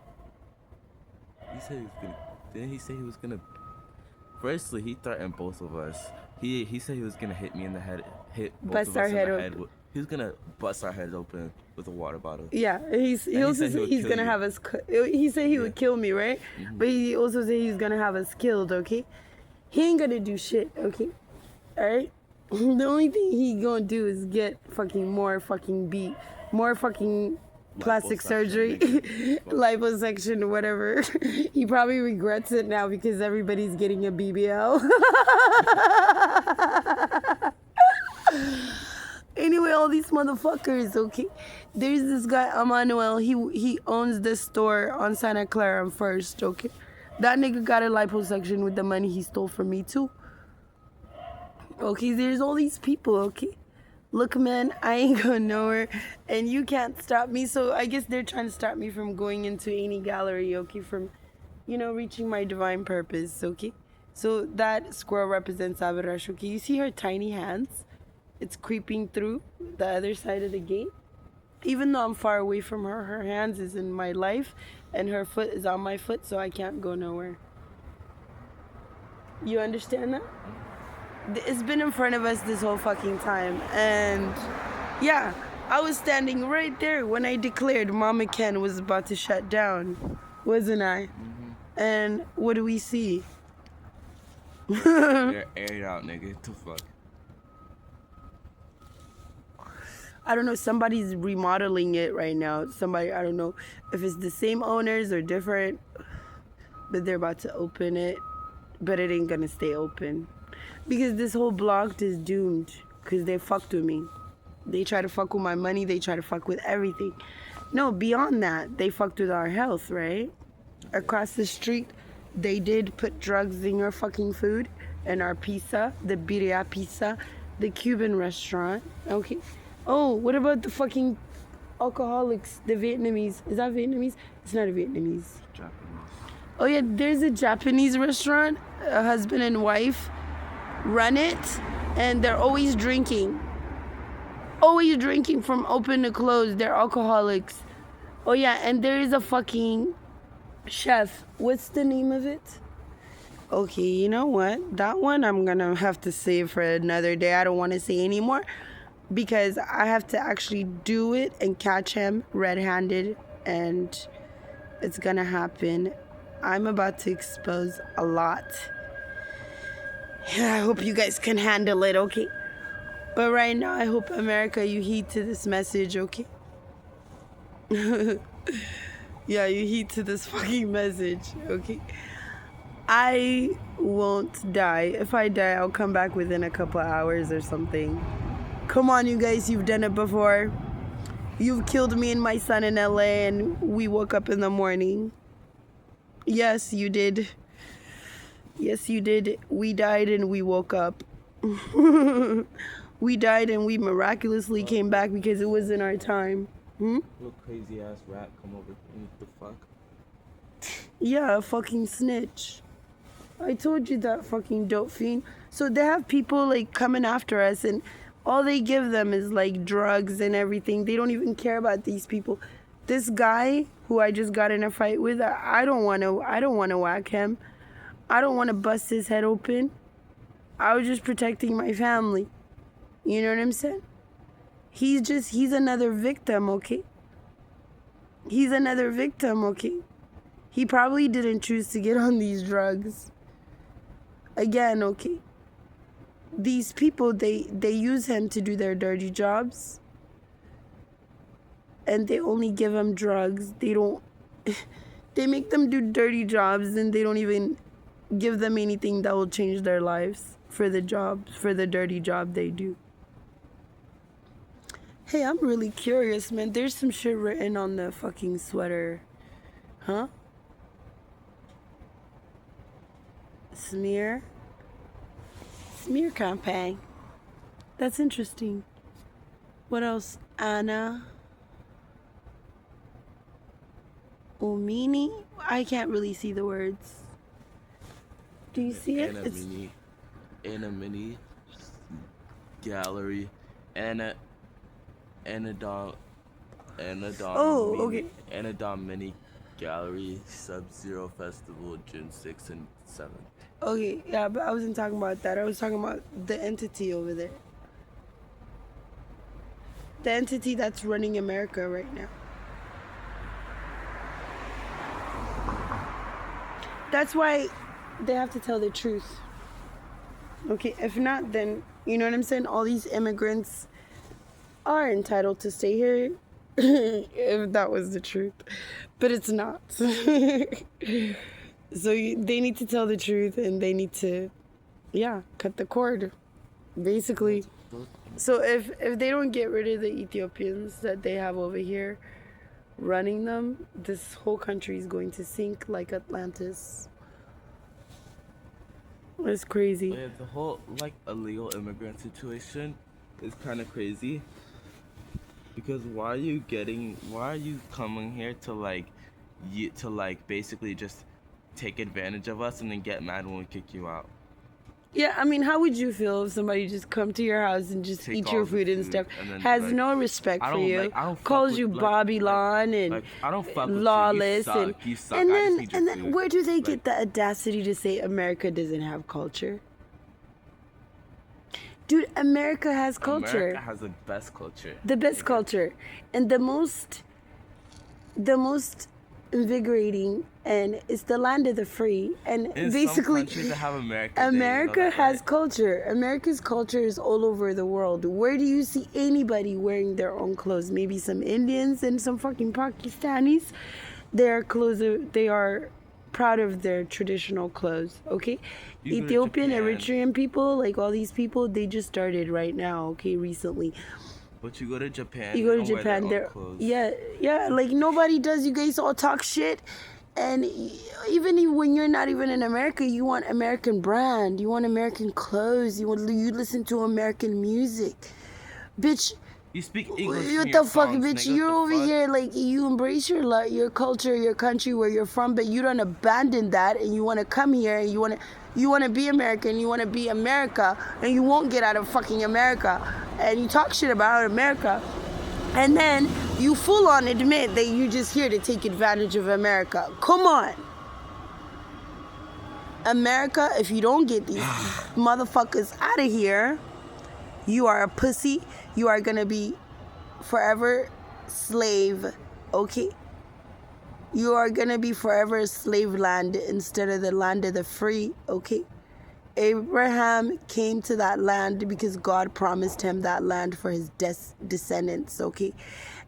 He said he was gonna... Didn't he say he was gonna... Firstly, he threatened both of us. He said he was gonna hit me in the head, hit both Bust of our us in head the open. head. He was gonna bust our heads open with a water bottle. Yeah, he also said he's gonna have us. He said he would kill me, right? Mm-hmm. But he also said he's gonna have us killed. Okay, he ain't gonna do shit. Okay, all right. The only thing he gonna do is get fucking more fucking beat, more fucking plastic surgery, liposuction, whatever. He probably regrets it now because everybody's getting a BBL. Anyway, all these motherfuckers, okay? There's this guy, Emmanuel. He owns this store on Santa Clara on First, okay? That nigga got a liposuction with the money he stole from me, too. Okay, there's all these people, okay? Look, man, I ain't going nowhere, and you can't stop me. So I guess they're trying to stop me from going into any gallery, okay? From, reaching my divine purpose, okay? So that squirrel represents Abirash, okay? You see her tiny hands? It's creeping through the other side of the gate. Even though I'm far away from her, her hands is in my life, and her foot is on my foot, so I can't go nowhere. You understand that? It's been in front of us this whole fucking time. And yeah, I was standing right there when I declared Mama Ken was about to shut down, wasn't I? Mm-hmm. And what do we see? You're aired out, nigga. What the fuck? I don't know, somebody's remodeling it right now. Somebody, I don't know if it's the same owners or different, but they're about to open it. But it ain't gonna stay open. Because this whole block is doomed. Because they fucked with me. They try to fuck with my money. They try to fuck with everything. No, beyond that, they fucked with our health, right? Across the street, they did put drugs in your fucking food. And our pizza, the birria pizza, the Cuban restaurant. Okay. Oh, what about the fucking alcoholics, the Vietnamese? Is that Vietnamese? It's not a Vietnamese. Japanese. Oh yeah, there's a Japanese restaurant. A husband and wife run it, and they're always drinking. Always drinking from open to close. They're alcoholics. Oh yeah, and there is a fucking chef. What's the name of it? Okay, you know what? That one I'm gonna have to save for another day. I don't want to say anymore because I have to actually do it and catch him red-handed, and it's gonna happen. I'm about to expose a lot. Yeah, I hope you guys can handle it, okay? But right now, I hope America, you heed to this message, okay? Yeah, you heed to this fucking message, okay? I won't die. If I die, I'll come back within a couple hours or something. Come on, you guys, you've done it before. You've killed me and my son in LA and we woke up in the morning. Yes, you did. Yes, you did. We died and we woke up. We died and we miraculously came back because it was in our time. Little crazy ass rat come over here. What the fuck? Yeah, a fucking snitch. I told you that, fucking dope fiend. So they have people like coming after us and all they give them is like drugs and everything. They don't even care about these people. This guy who I just got in a fight with, I don't want to whack him. I don't want to bust his head open. I was just protecting my family. You know what I'm saying? He's another victim, okay? He's another victim, okay? He probably didn't choose to get on these drugs. Again, okay? These people, they use him to do their dirty jobs. And they only give him drugs. They don't... They make them do dirty jobs and they don't even give them anything that will change their lives for the jobs, for the dirty job they do. Hey, I'm really curious, man. There's some shit written on the fucking sweater. Huh? Smear campaign. That's interesting. What else? Anna Omini? I can't really see the words. Do you see it? Anna Mini Gallery. Anna Dom. Oh, okay. Anna Dom Mini Gallery Sub-Zero Festival June 6th and 7th. Okay, yeah, but I wasn't talking about that. I was talking about the entity over there. The entity that's running America right now. That's why they have to tell the truth. Okay, if not, then, you know what I'm saying? All these immigrants are entitled to stay here, if that was the truth. But it's not. So they need to tell the truth and they need to, cut the cord, basically. So if they don't get rid of the Ethiopians that they have over here running them, this whole country is going to sink like Atlantis. It's crazy. Yeah, the whole illegal immigrant situation is kind of crazy. Because why are you coming here to basically just take advantage of us and then get mad when we kick you out? Yeah, I mean, how would you feel if somebody just come to your house and just eat your food and stuff, has no respect for you, calls you Babylon and I don't fuck with lawless you. You suck. and then where do they get the audacity to say America doesn't have culture? Dude, America has culture. America has the best culture. The best culture. And the most invigorating, and it's the land of the free. And in basically, some countries that have America has culture. America's culture is all over the world. Where do you see anybody wearing their own clothes? Maybe some Indians and some fucking Pakistanis. They are proud of their traditional clothes, okay? Ethiopian, Eritrean people, like all these people, they just started right now, okay, recently. But you go to Japan. You go to Japan, yeah, like nobody does. You guys all talk shit, and even when you're not even in America, you want American brand, you want American clothes, you listen to American music, bitch. You speak English. What the fuck, bitch? You're over here like you embrace your culture, your country, where you're from, but you don't abandon that, and you want to come here, and you want to be American, you want to be America, and you won't get out of fucking America, and you talk shit about America, and then you full on admit that you're just here to take advantage of America. Come on. America, if you don't get these motherfuckers out of here, you are a pussy. You are gonna be forever slave, okay? You are gonna be forever a slave land instead of the land of the free, okay? Abraham came to that land because God promised him that land for his descendants, okay?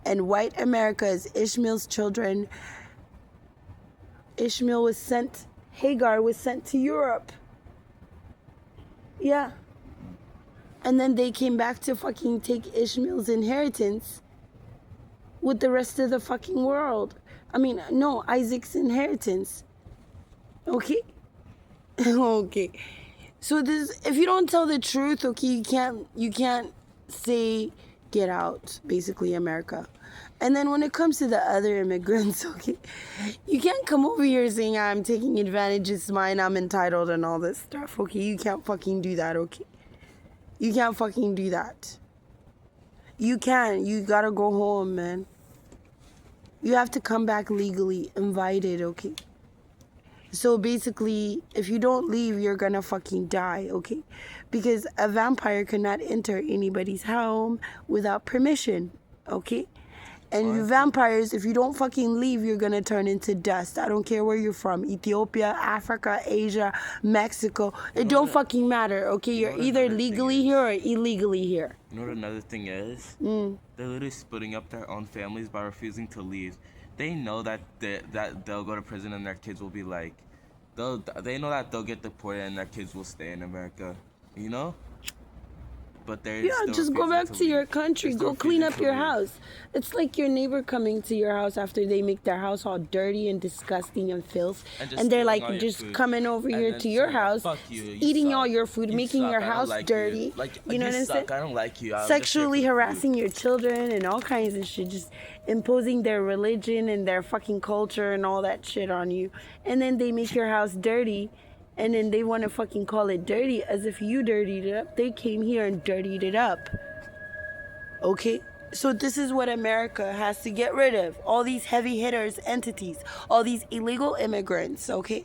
And white America is Ishmael's children. Ishmael was sent, Hagar was sent to Europe. Yeah. And then they came back to fucking take Ishmael's inheritance with the rest of the fucking world. I mean, no, Isaac's inheritance. Okay? Okay. So this, if you don't tell the truth, okay, you can't say get out, basically, America. And then when it comes to the other immigrants, okay, you can't come over here saying I'm taking advantage, it's mine, I'm entitled and all this stuff, okay? You can't fucking do that, okay? You can't fucking do that. You can't. You gotta go home, man. You have to come back legally invited, okay? So basically, if you don't leave, you're gonna fucking die, okay? Because a vampire cannot enter anybody's home without permission, okay? And you vampires, if you don't fucking leave, you're gonna turn into dust. I don't care where you're from. Ethiopia, Africa, Asia, Mexico. It don't fucking matter, okay? You're either legally here or illegally here. You know what another thing is? They're literally splitting up their own families by refusing to leave. They know that they'll go to prison and their kids will be like, they know that they'll get deported and their kids will stay in America, you know? But they're just go back to your country. Go clean up your house. It's like your neighbor coming to your house after they make their house all dirty and disgusting and filth. And they're like just coming over here to your house, eating all your food, making your house dirty. You know what I'm saying? I don't like you. Sexually harassing your children and all kinds of shit. Just imposing their religion and their fucking culture and all that shit on you. And then they make your house dirty. And then they want to fucking call it dirty as if you dirtied it up. They came here and dirtied it up. Okay? So this is what America has to get rid of. All these heavy hitters, entities. All these illegal immigrants, okay?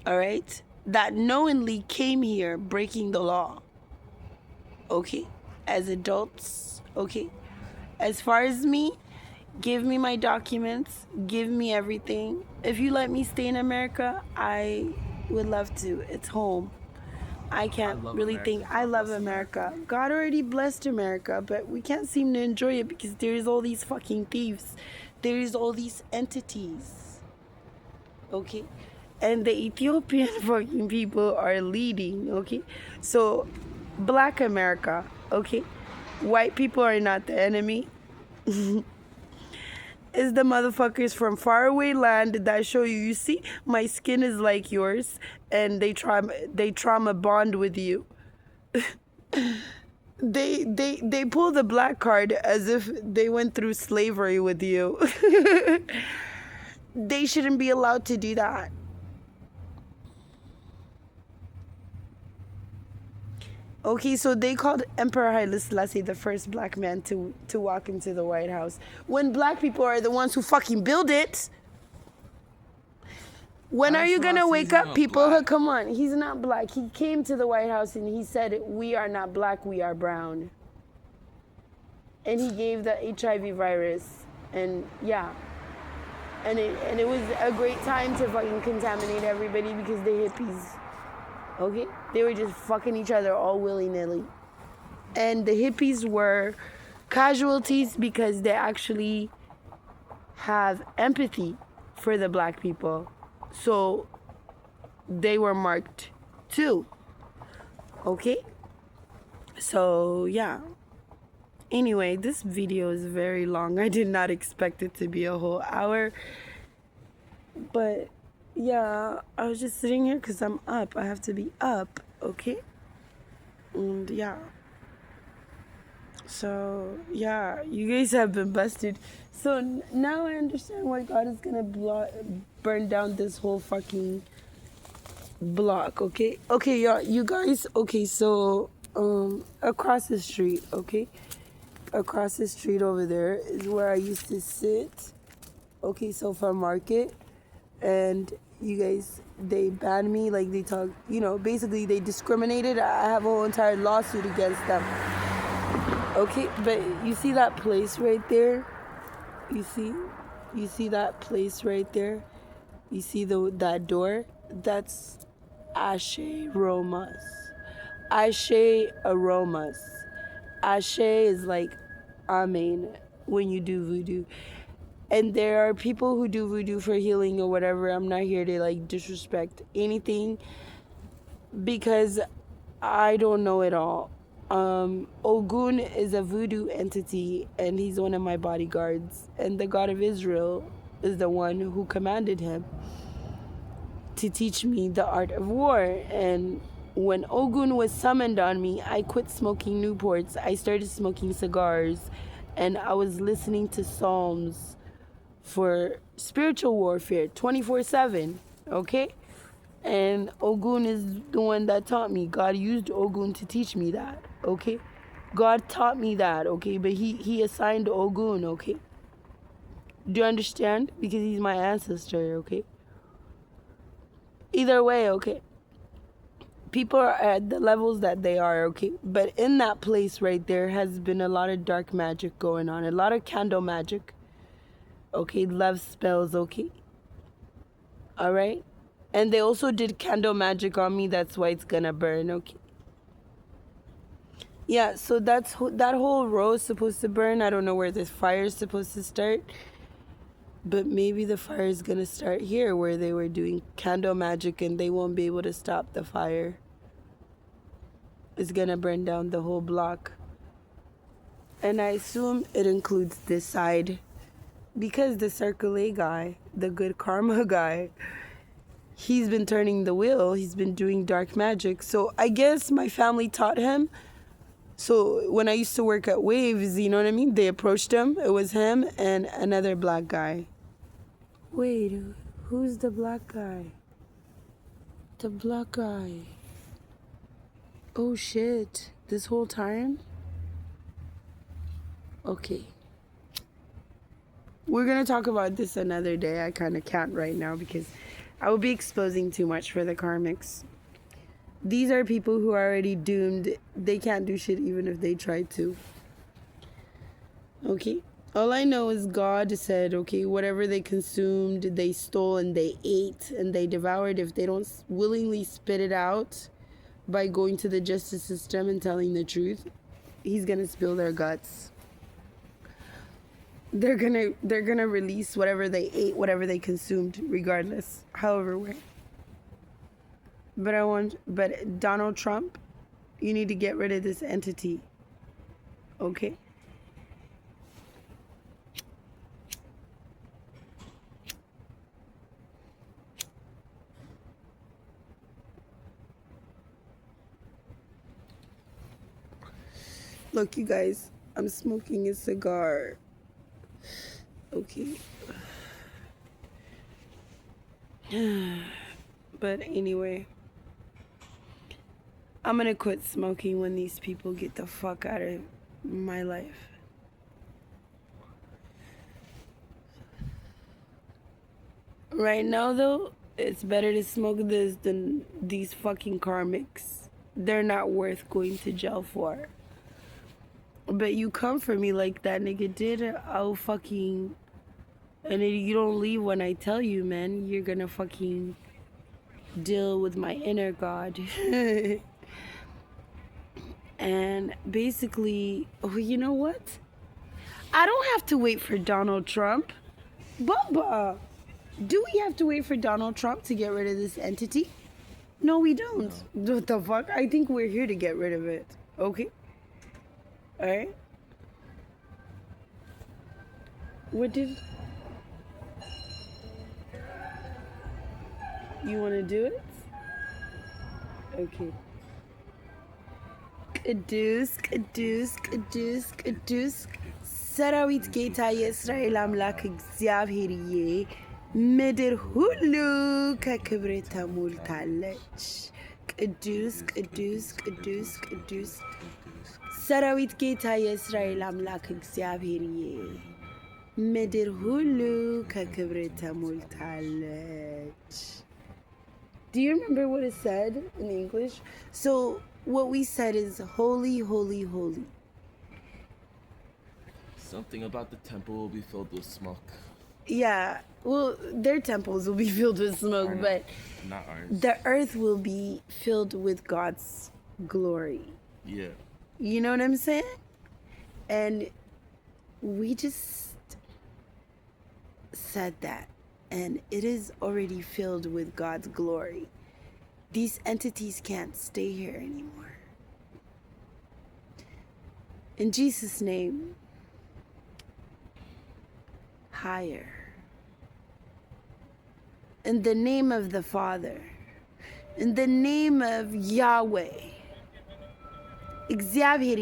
All right? That knowingly came here breaking the law. Okay? As adults, okay? As far as me, give me my documents. Give me everything. If you let me stay in America, I would love to. It's home. I can't really think. I love America. God already blessed America, but we can't seem to enjoy it because there's all these fucking thieves. There's all these entities. Okay? And the Ethiopian fucking people are leading, okay? So, Black America, okay? White people are not the enemy. Is the motherfuckers from faraway land that show you, you see, my skin is like yours, and they trauma bond with you. they pull the black card as if they went through slavery with you. They shouldn't be allowed to do that. Okay, so they called Emperor Haile Selassie the first black man to walk into the White House. When black people are the ones who fucking build it. When are you gonna wake up, people? Come on, he's not black. He came to the White House and he said, we are not black, we are brown. And he gave the HIV virus. And yeah. And it was a great time to fucking contaminate everybody because the hippies, okay? They were just fucking each other all willy-nilly. And the hippies were casualties because they actually have empathy for the black people. So they were marked too. Okay? So yeah. Anyway, this video is very long. I did not expect it to be a whole hour. But yeah, I was just sitting here because I'm up. I have to be up, okay? And yeah. So, yeah, you guys have been busted. So now I understand why God is going to burn down this whole fucking block, okay? Okay, y'all, you guys, okay, so across the street, okay? Across the street over there is where I used to sit. Okay, so for market. And you guys, they banned me, like they talk, you know, basically they discriminated. I have a whole entire lawsuit against them. Okay, but you see that place right there? You see that place right there? You see that door? That's Ashe aromas. Ashe aromas. Ashe is like amen when you do voodoo. And there are people who do voodoo for healing or whatever. I'm not here to like disrespect anything because I don't know it all. Ogun is a voodoo entity and he's one of my bodyguards. And the God of Israel is the one who commanded him to teach me the art of war. And when Ogun was summoned on me, I quit smoking Newports. I started smoking cigars and I was listening to Psalms for spiritual warfare 24/7, okay? And Ogun is the one that taught me. God used Ogun to teach me that, okay? God taught me that, okay? But he assigned Ogun, okay? Do you understand? Because he's my ancestor, okay? Either way, okay? People are at the levels that they are, okay? But in that place right there has been a lot of dark magic going on. A lot of candle magic. Okay? Love spells, okay? Alright? And they also did candle magic on me. That's why it's gonna burn, okay? Yeah, so that whole row is supposed to burn. I don't know where this fire is supposed to start. But maybe the fire is gonna start here where they were doing candle magic and they won't be able to stop the fire. It's gonna burn down the whole block. And I assume it includes this side. Because the Circle A guy, the good karma guy, he's been turning the wheel. He's been doing dark magic. So I guess my family taught him. So when I used to work at Waves, you know what I mean? They approached him. It was him and another black guy. Wait, who's the black guy? The black guy. Oh shit. This whole time? Okay. We're gonna talk about this another day. I kind of can't right now because I will be exposing too much for the karmics. These are people who are already doomed. They can't do shit even if they try to. Okay? All I know is God said, okay, whatever they consumed, they stole and they ate and they devoured. If they don't willingly spit it out by going to the justice system and telling the truth, he's gonna spill their guts. They're gonna release whatever they ate, whatever they consumed, regardless, however way. But Donald Trump, you need to get rid of this entity. Okay? Look, you guys, I'm smoking a cigar. Okay. But anyway, I'm gonna quit smoking when these people get the fuck out of my life. Right now, though, it's better to smoke this than these fucking karmics. They're not worth going to jail for. But you come for me like that nigga did, I'll fucking... And if you don't leave when I tell you, man, you're gonna fucking deal with my inner God. And basically, oh, you know what? I don't have to wait for Donald Trump. Bubba, do we have to wait for Donald Trump to get rid of this entity? No, we don't. No. What the fuck? I think we're here to get rid of it. Okay? Alright? What did... You want to do it? Okay. ቅዱስ ሰራዊት ጌታ የእስራኤል አምላክ እግዚአብሔርዬ ምድር ሁሉ ከክብር ተሞልታለች። ቅዱስ ሰራዊት ጌታ የእስራኤል አምላክ እግዚአብሔርዬ ምድር ሁሉ ከክብር ተሞልታለች። Do you remember what it said in English? So what we said is holy, holy, holy. Something about the temple will be filled with smoke. Yeah, well, their temples will be filled with smoke, I know. but Not ours. the earth will be filled with God's glory. Yeah. You know what I'm saying? And we just said that, and it is already filled with God's glory. These entities can't stay here anymore. In Jesus' name, higher. In the name of the Father, in the name of Yahweh, እግዚአብሔር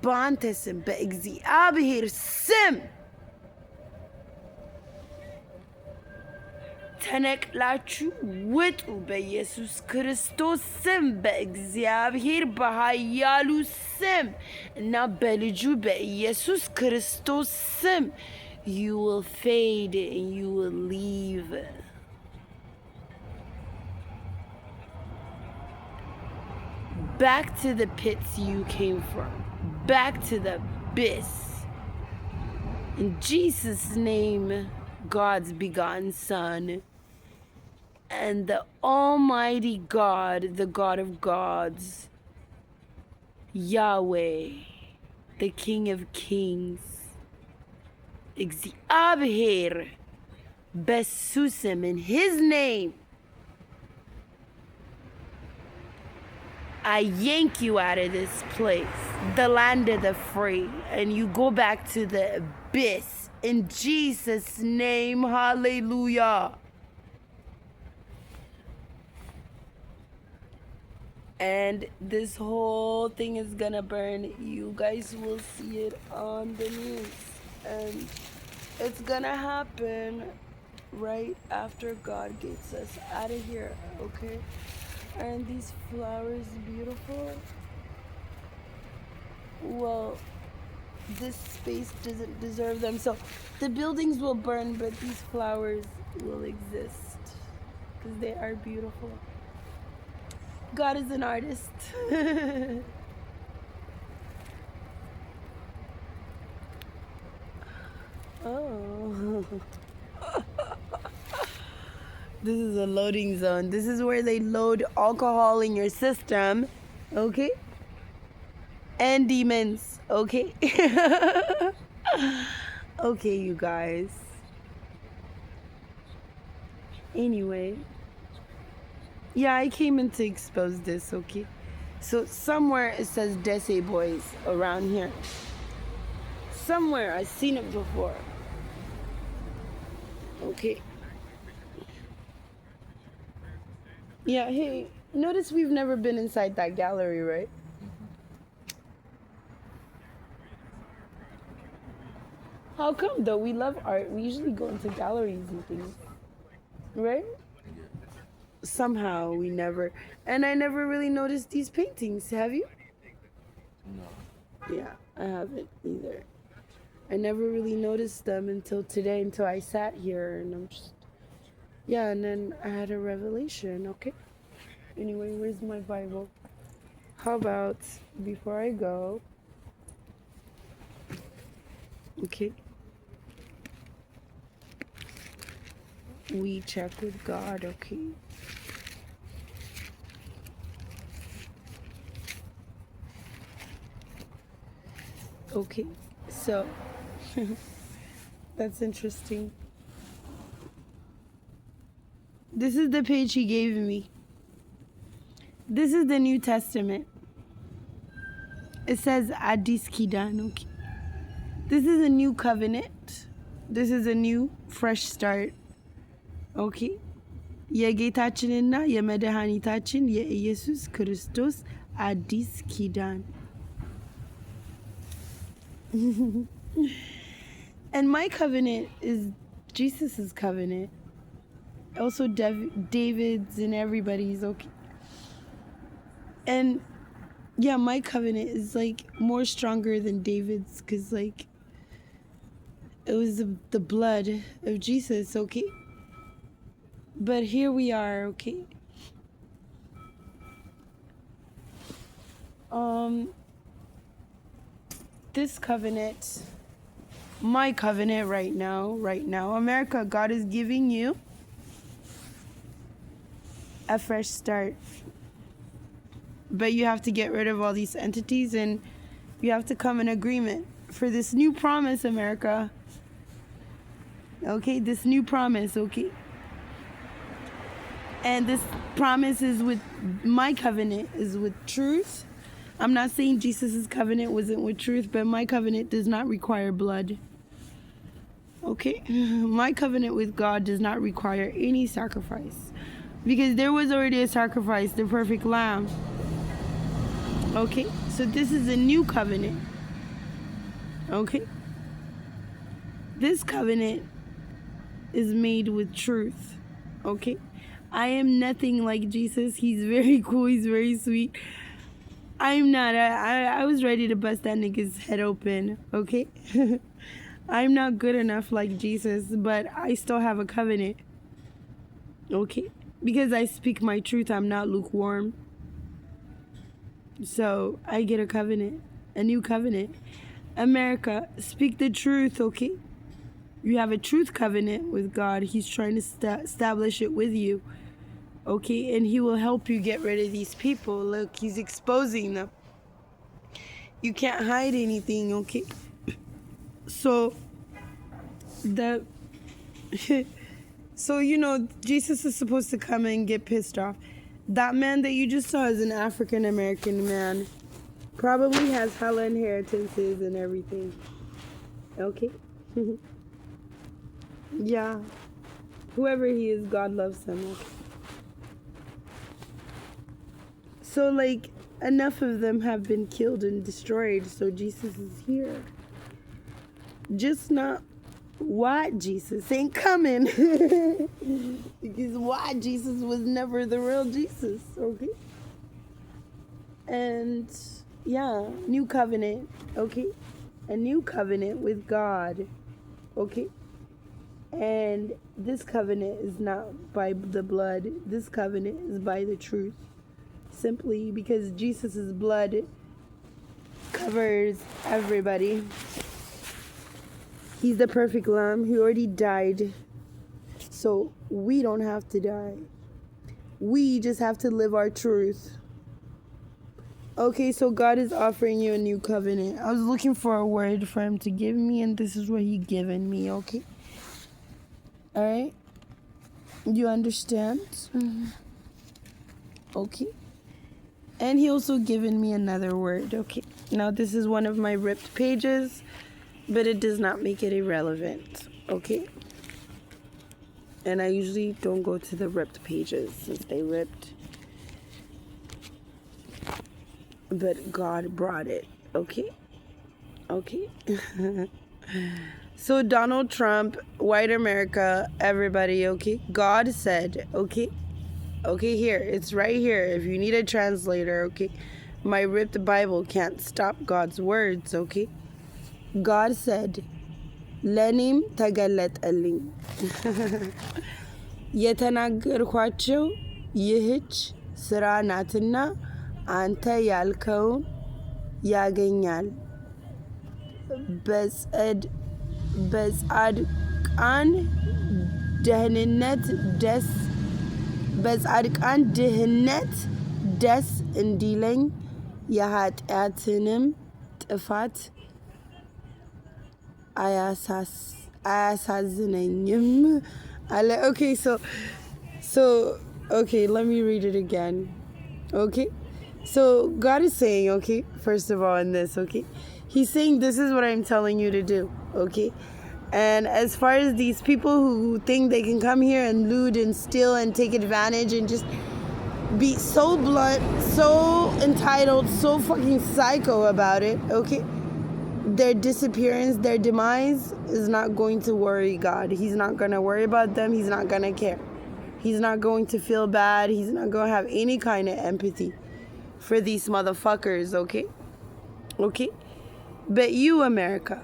ባንተ ስም በእግዚአብሔር ስም ተነቅላችሁ ውጡ በኢየሱስ ክርስቶስ ስም በእግዚአብሔር በኃያሉ ስም እና በልጁ በኢየሱስ ክርስቶስ ስም. You will fade and you will leave. Back to the pits you came from. Back to the abyss. In Jesus' name, God's begotten Son, and the Almighty God, the God of gods, Yahweh, the King of kings, እግዚአብሔር በሱ ስም, in his name, I yank you out of this place, the land of the free, and you go back to the abyss. In Jesus' name, hallelujah. And this whole thing is gonna burn. You guys will see it on the news. And it's gonna happen right after God gets us out of here, okay? Aren't these flowers beautiful? Well, this space doesn't deserve them. So the buildings will burn, but these flowers will exist because they are beautiful. God is an artist. Oh. This is a loading zone. This is where they load alcohol in your system, okay? And demons, okay? Okay, you guys. Anyway. Yeah, I came in to expose this, okay? So somewhere it says Desi Boys around here. Somewhere I've seen it before. Okay. Yeah, hey, notice we've never been inside that gallery, right? How come though? We love art. We usually go into galleries and things, right? Somehow we never, and I never really noticed these paintings. Have you? No. Yeah, I haven't either. I never really noticed them until today, until I sat here, and I'm just, yeah, and then I had a revelation, okay? Anyway, where's my Bible? How about, before I go, okay, we check with God, okay? Okay, so that's interesting. This is the page he gave me. This is the New Testament. It says Adis Kidan, okay? This is a new covenant. This is a new fresh start. Okay? የጌታችንና የመድኃኒታችን የኢየሱስ ክርስቶስ አዲስ ኪዳን. And my covenant is Jesus' covenant. Also David's and everybody's, okay? And yeah, my covenant is like more stronger than David's because like it was the blood of Jesus, okay? But here we are, okay? This covenant my covenant right now, America, God is giving you a fresh start. But you have to get rid of all these entities, and you have to come in agreement for this new promise, America. Okay, this new promise, okay? And this promise is with, my covenant is with truth. I'm not saying Jesus' covenant wasn't with truth, but my covenant does not require blood. Okay? My covenant with God does not require any sacrifice. Because there was already a sacrifice, the perfect lamb. Okay? So this is a new covenant. Okay? This covenant is made with truth. Okay? I am nothing like Jesus. He's very cool. He's very sweet. I'm not. I was ready to bust that nigga's head open. Okay? I'm not good enough like Jesus, but I still have a covenant. Okay? Because I speak my truth, I'm not lukewarm. So I get a covenant, a new covenant. America, speak the truth, okay? You have a truth covenant with God. He's trying to establish it with you, okay? And he will help you get rid of these people. Look, he's exposing them. You can't hide anything, okay? So, so, you know, Jesus is supposed to come and get pissed off. That man that you just saw is an African American man. Probably has hella inheritances and everything. Okay? Yeah. Whoever he is, God loves him. Okay? So, like, enough of them have been killed and destroyed, so Jesus is here. Just not why Jesus ain't coming. Because why Jesus was never the real Jesus, okay? And yeah, new covenant, okay? A new covenant with God, okay? And this covenant is not by the blood. This covenant is by the truth. Simply because Jesus' blood covers everybody. He's the perfect lamb. He already died. So we don't have to die. We just have to live our truth. Okay, so God is offering you a new covenant. I was looking for a word for him to give me, and this is what he given me, okay? Alright? You understand? Okay. And he also given me another word, okay? Now this is one of my ripped pages, but it does not make it irrelevant, okay? And I usually don't go to the ripped pages since they ripped. But God brought it, okay? Okay? So Donald Trump, white America, everybody, okay? God said, okay? Okay, here. It's right here. If you need a translator, okay? My ripped Bible can't stop God's words, okay? God said, ለእኔም ተገለጠልኝ የተናገርኳቸው ይህች ስራ ናትና አንተ ያልከውን ያገኛል በጻድቃን ድህነት ደስ እንዲለኝ የኃጢአትንም ጥፋት አያሳዝነኝም አለ. Okay, so okay, let me read it again. Okay, so God is saying, okay, first of all in this, okay, he's saying this is what I'm telling you to do, okay? And as far as these people who think they can come here and loot and steal and take advantage and just be so blunt, so entitled, so fucking psycho about it, okay? Their disappearance, their demise is not going to worry God. He's not going to worry about them. He's not going to care. He's not going to feel bad. He's not going to have any kind of empathy for these motherfuckers, okay? Okay? But you, America,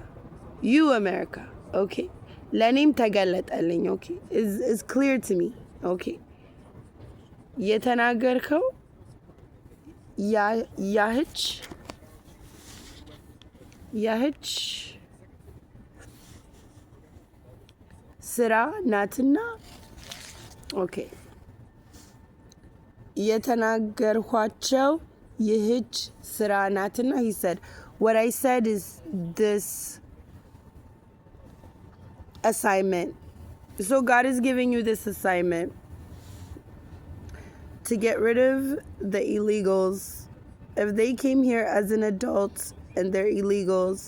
okay? ለእኔም ተገለጠልኝ, okay? Is clear to me, okay? የተናገርከው ያህች ስራ ናትና ኦኬ የተናገርኳቸው ይህች ስራ ናትና he said what I said is this assignment. So God is giving you this assignment to get rid of the illegals. If they came here as an adult and they're illegals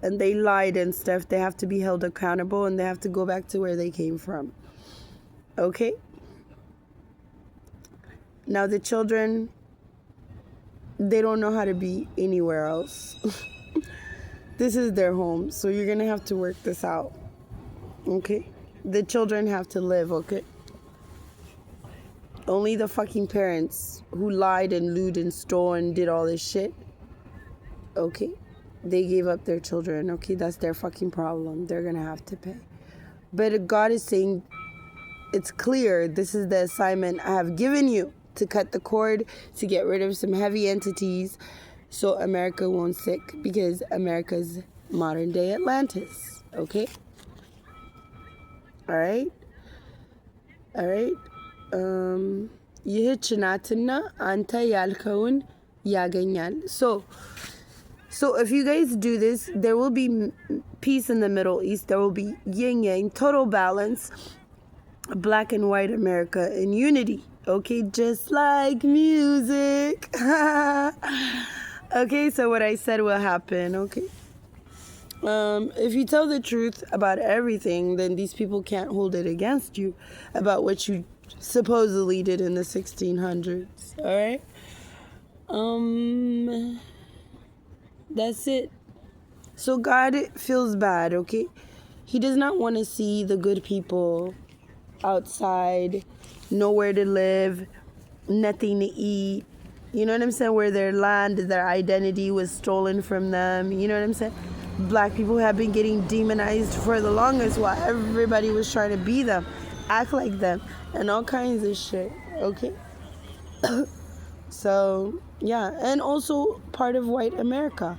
and they lied and stuff, they have to be held accountable and they have to go back to where they came from. Okay? Now the children, they don't know how to be anywhere else. This is their home, so you're gonna have to work this out. Okay? The children have to live, okay? Only the fucking parents who lied and lewd and stole and did all this shit, okay? They gave up their children, okay? That's their fucking problem. They're gonna have to pay. But God is saying, it's clear, this is the assignment I have given you to cut the cord, to get rid of some heavy entities so America won't sick, because America's modern day Atlantis, okay? Alright? Alright? ይህች ናትና አንተ ያልከውን ያገኛል. So if you guys do this, there will be peace in the Middle East. There will be yin-yang, total balance, black and white America in unity. Okay, just like music. Okay, so what I said will happen. Okay. If you tell the truth about everything, then these people can't hold it against you about what you supposedly did in the 1600s. All right. That's it. So God feels bad. Okay, He does not want to see the good people outside, nowhere to live, nothing to eat. You know what I'm saying? Where their land, their identity was stolen from them. You know what I'm saying? Black people have been getting demonized for the longest while everybody was trying to be them, act like them, and all kinds of shit. Okay? So, yeah. And also part of white America.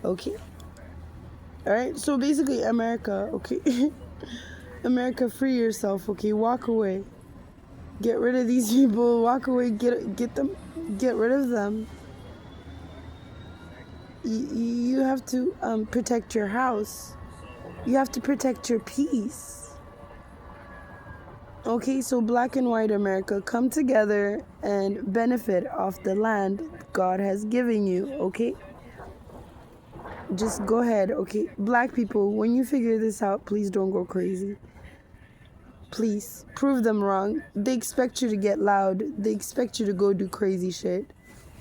Okay? Alright? So basically, America, okay? America, free yourself, okay? Walk away. Get rid of these people. Walk away. Get rid of them. You have to protect your house. You have to protect your peace. Okay, so black and white America, come together and benefit off the land God has given you, okay? Just go ahead, okay? Black people, when you figure this out, please don't go crazy. Please, prove them wrong. They expect you to get loud. They expect you to go do crazy shit.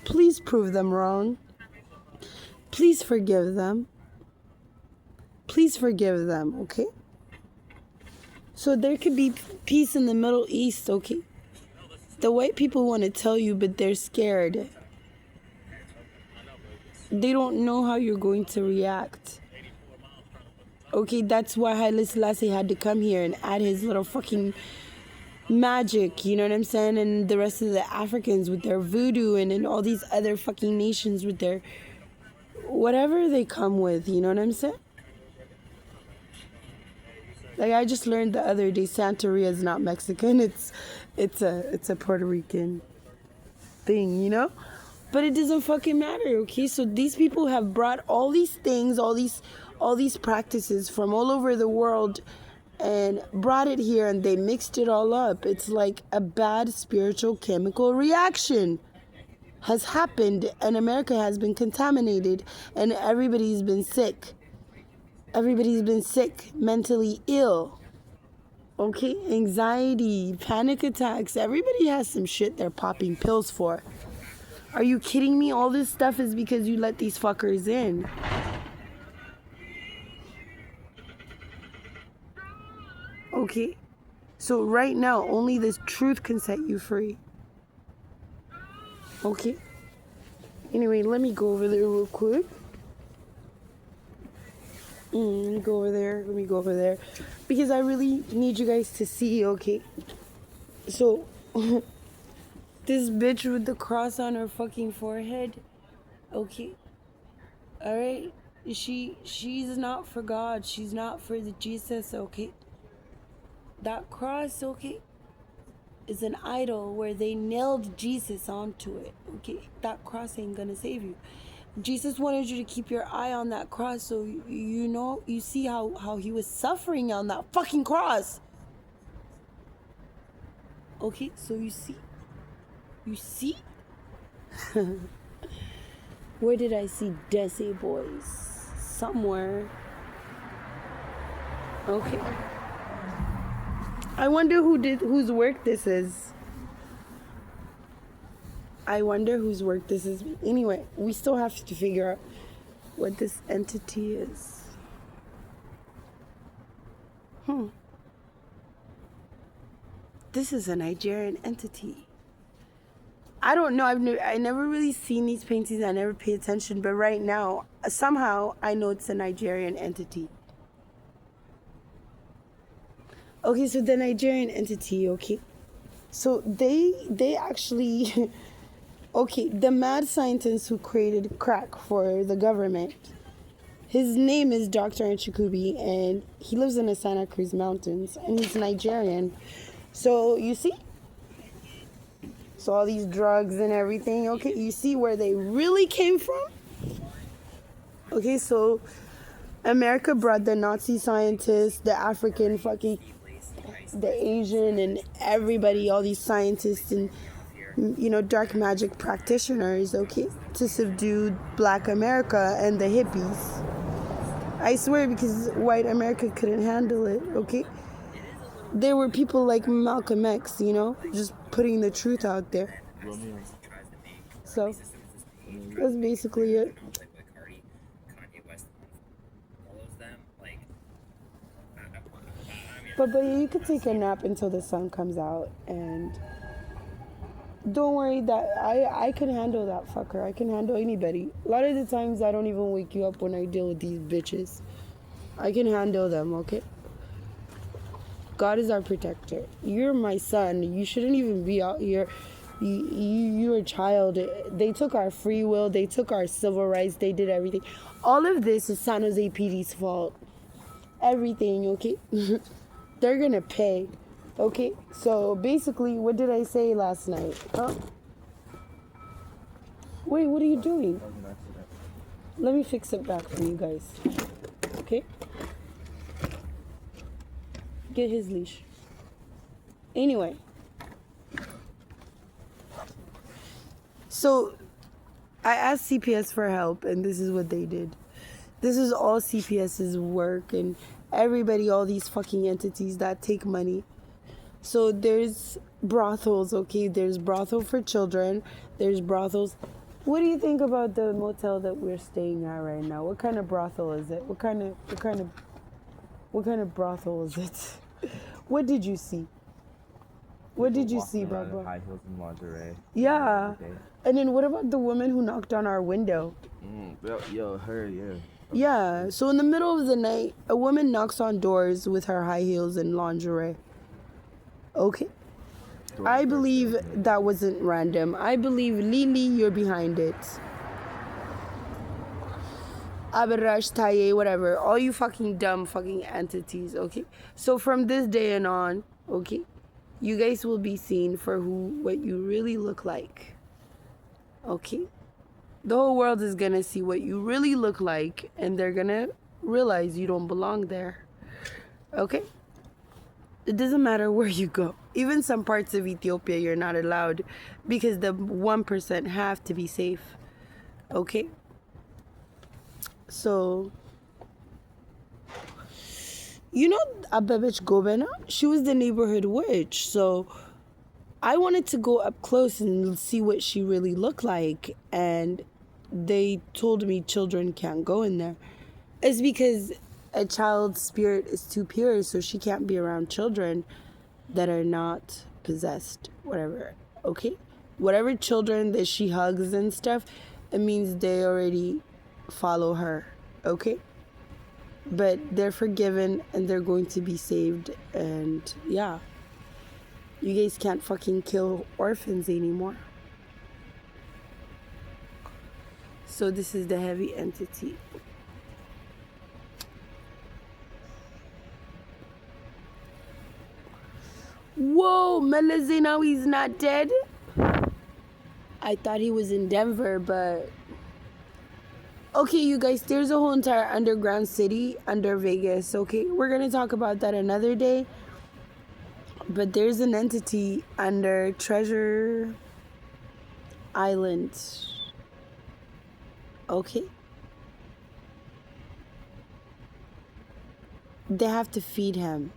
Please prove them wrong. Please forgive them. Please forgive them, okay? So there could be peace in the Middle East, okay? The white people want to tell you, but they're scared. They don't know how you're going to react. Okay, that's why Haile Selassie had to come here and add his little fucking magic, you know what I'm saying? And the rest of the Africans with their voodoo and all these other fucking nations with their whatever they come with, you know what I'm saying? Like I just learned the other day, Santeria is not Mexican. It's a Puerto Rican thing, you know? But it doesn't fucking matter, okay? So these people have brought all these things, all these practices from all over the world and brought it here and they mixed it all up. It's like a bad spiritual chemical reaction has happened and America has been contaminated and everybody's been sick. Everybody's been sick, mentally ill. Okay? Anxiety, panic attacks. Everybody has some shit they're popping pills for. Are you kidding me? All this stuff is because you let these fuckers in. Okay? So right now, only this truth can set you free. Okay? Anyway, let me go over there real quick. Let me go over there. Because I really need you guys to see, okay? So, this bitch with the cross on her fucking forehead, okay? Alright? She's not for God. She's not for the Jesus, okay? That cross, okay, is an idol where they nailed Jesus onto it. Okay, that cross ain't gonna save you. Jesus wanted you to keep your eye on that cross, so you know, you see how he was suffering on that fucking cross. Okay, so you see where did I see Desi boys? Somewhere. Okay, I wonder whose work this is. I wonder whose work this is. Anyway, we still have to figure out what this entity is. This is a Nigerian entity. I don't know. I never really seen these paintings. I never pay attention. But right now, somehow, I know it's a Nigerian entity. Okay, so the Nigerian entity, okay. So they actually... Okay, the mad scientist who created crack for the government, his name is Dr. Nchikubi, and he lives in the Santa Cruz Mountains, and he's Nigerian. So, you see? So all these drugs and everything, okay, you see where they really came from? Okay, so America brought the Nazi scientists, the African fucking, the Asian, and everybody, all these scientists and, you know, dark magic practitioners, okay, to subdue Black America and the hippies. I swear, because white America couldn't handle it, okay? There were people like Malcolm X, you know, just putting the truth out there. So, that's basically it. But you could take a nap until the sun comes out, and don't worry that I can handle that fucker. I can handle anybody. A lot of the times I don't even wake you up when I deal with these bitches. I can handle them, okay? God is our protector. You're my son. You shouldn't even be out here. You're a child. They took our free will. They took our civil rights. They did everything. All of this is San Jose PD's fault. Everything, okay? They're gonna pay. Okay, so basically, what did I say last night? Huh? Wait, what are you doing? Let me fix it back for you guys. Okay? Get his leash. Anyway. So, I asked CPS for help, and this is what they did. This is all CPS's work, and everybody, all these fucking entities that take money. So there's brothels, okay? There's brothel for children. There's brothels. What do you think about the motel that we're staying at right now? What kind of brothel is it? What kind of brothel is it? What did you see? What did you see, Baba? High heels and lingerie. Yeah. And then what about the woman who knocked on our window? Her. Yeah. So in the middle of the night, a woman knocks on doors with her high heels and lingerie. Okay. I believe that wasn't random. I believe, Lily, you're behind it. Abarash, Taye, whatever. All you fucking dumb fucking entities, okay? So from this day and on, okay, you guys will be seen for what you really look like. Okay? The whole world is gonna see what you really look like, and they're gonna realize you don't belong there. Okay? It doesn't matter where you go. Even some parts of Ethiopia, you're not allowed because the 1% have to be safe. Okay? So, you know Abebech Gobena? She was the neighborhood witch. So, I wanted to go up close and see what she really looked like. And they told me children can't go in there. It's because a child's spirit is too pure, so she can't be around children that are not possessed, whatever, okay? Whatever children that she hugs and stuff, it means they already follow her, okay? But they're forgiven and they're going to be saved, and yeah. You guys can't fucking kill orphans anymore. So this is the heavy entity. Whoa, Meles Zenawi's not dead? I thought he was in Denver, but... Okay, you guys, there's a whole entire underground city under Vegas, okay? We're going to talk about that another day. But there's an entity under Treasure Island, okay? They have to feed him.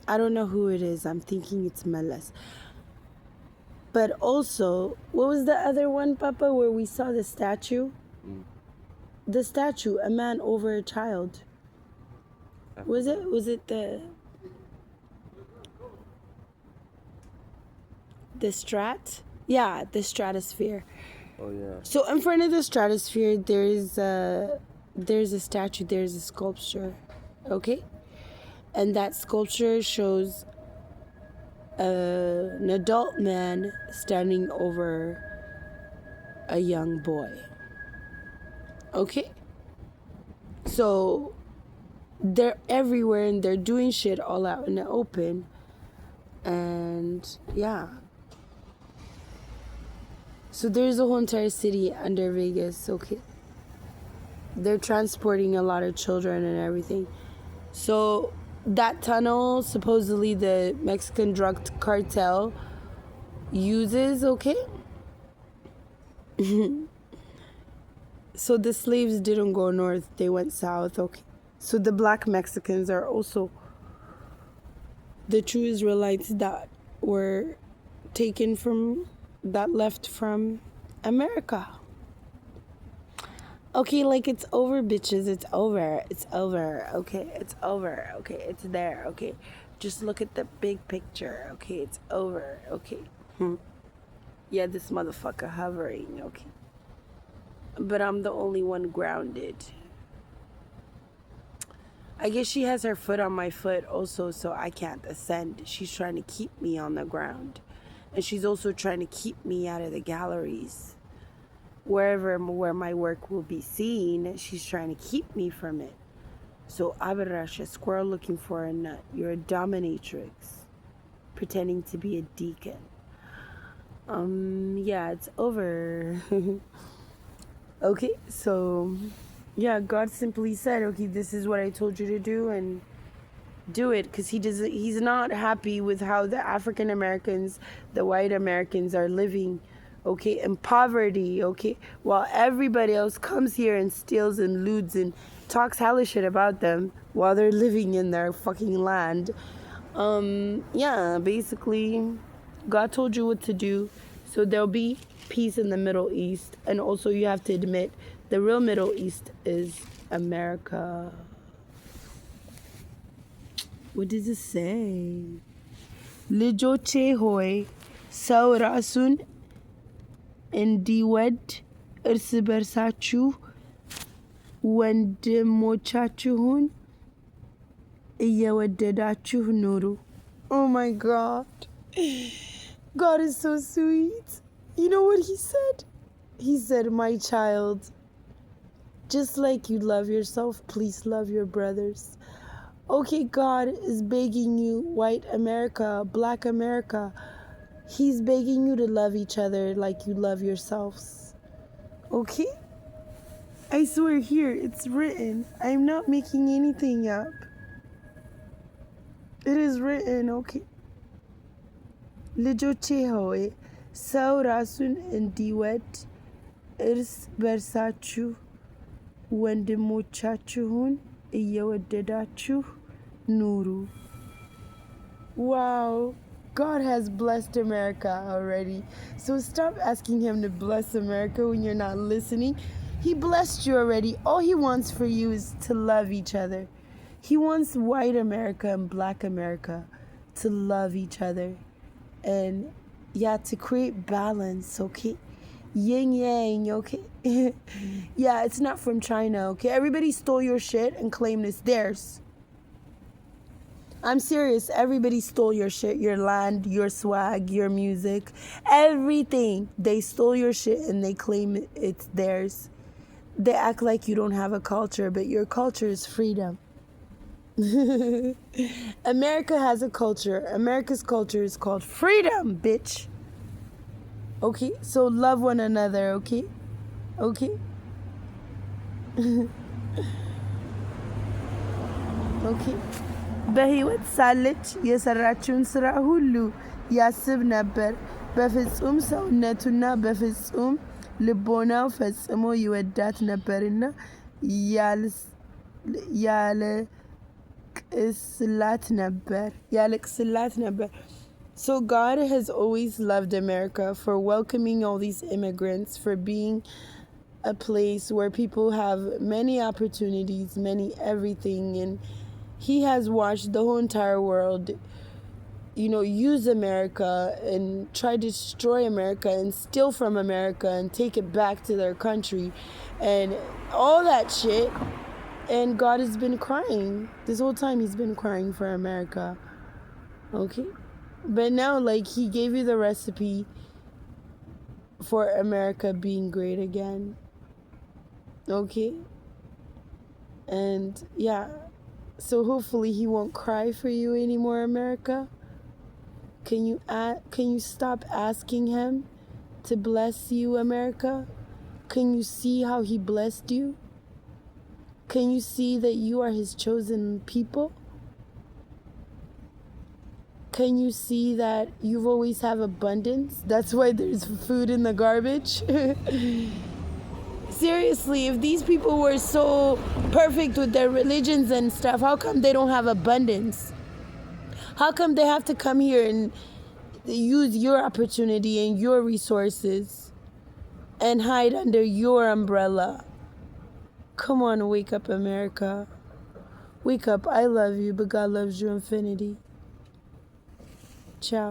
I don't know who it is. I'm thinking it's Meles. But also, what was the other one, Papa, where we saw the statue? The statue, a man over a child. Was it the strat? Yeah, the stratosphere. Oh yeah. So in front of the stratosphere, there's a statue, there's a sculpture, okay? And that sculpture shows an adult man standing over a young boy. Okay? So they're everywhere and they're doing shit all out in the open. And yeah. So there's a whole entire city under Vegas, okay? They're transporting a lot of children and everything. So that tunnel, supposedly the Mexican drug cartel uses, okay? So the slaves didn't go north, they went south, okay? So the black Mexicans are also the true Israelites that were taken from, that left from America. Okay, like it's over, bitches. It's over. It's over. Okay, it's over. Okay, it's there. Okay, just look at the big picture. Okay, it's over. Okay. Yeah, this motherfucker hovering. Okay. But I'm the only one grounded. I guess she has her foot on my foot also, so I can't ascend. She's trying to keep me on the ground. And she's also trying to keep me out of the galleries. Where my work will be seen, she's trying to keep me from it. So, Abarash, a squirrel looking for a nut. You're a dominatrix, pretending to be a deacon. Yeah, it's over. Okay, so, yeah, God simply said, okay, this is what I told you to do, and do it, because he's not happy with how the African Americans, the white Americans are living, okay, in poverty, okay, while everybody else comes here and steals and loots and talks hella shit about them while they're living in their fucking land. Yeah, basically, God told you what to do, so there'll be peace in the Middle East, and also you have to admit, the real Middle East is America. What does it say? Lijoche hoy ሰው ራሱን እንዲወድ እርስ በርሳችሁ ወንድሞቻችሁን እየወደዳችሁ ኑሩ. Oh my God. God is so sweet. You know what he said? He said, my child, just like you love yourself, please love your brothers. Okay, God is begging you, white America, black America, he's begging you to love each other like you love yourselves. Okay? I swear here, it's written. I'm not making anything up. It is written, okay? ልጆቼ ሆይ ሰው ራሱን እንዲወድ እርስ በርሳችሁ ወንድሞቻችሁን እየወደዳችሁ ኑሩ. Wow, God has blessed America already. So stop asking him to bless America when you're not listening. He blessed you already. All he wants for you is to love each other. He wants white America and black America to love each other. And yeah, to create balance, okay? Yin yang, okay? Yeah, it's not from China, okay? Everybody stole your shit and claimed it's theirs. I'm serious. Everybody stole your shit, your land, your swag, your music, everything. They stole your shit and they claim it's theirs. They act like you don't have a culture, but your culture is freedom. America has a culture. America's culture is called freedom, bitch. Okay? So love one another, okay? Okay? Okay? በህይወት ሳለች የሰራችውን ስራ ሁሉ ያስብ ነበር። በፍጹም ሰውነቱና በፍጹም ልቦናው ፈጽሞ ይወዳት ነበርና ያለቅስላት ነበር። So God has always loved America for welcoming all these immigrants, for being a place where people have many opportunities, many everything, and he has watched the whole entire world, use America and try to destroy America and steal from America and take it back to their country and all that shit. And God has been crying. This whole time he's been crying for America. Okay? But now, like, he gave you the recipe for America being great again. Okay? And, yeah. So hopefully he won't cry for you anymore, America. Can you stop asking him to bless you, America? Can you see how he blessed you? Can you see that you are his chosen people? Can you see that you've always have abundance? That's why there's food in the garbage. Seriously, if these people were so perfect with their religions and stuff, how come they don't have abundance? How come they have to come here and use your opportunity and your resources and hide under your umbrella? Come on, wake up, America. Wake up. I love you, but God loves you infinity. Ciao.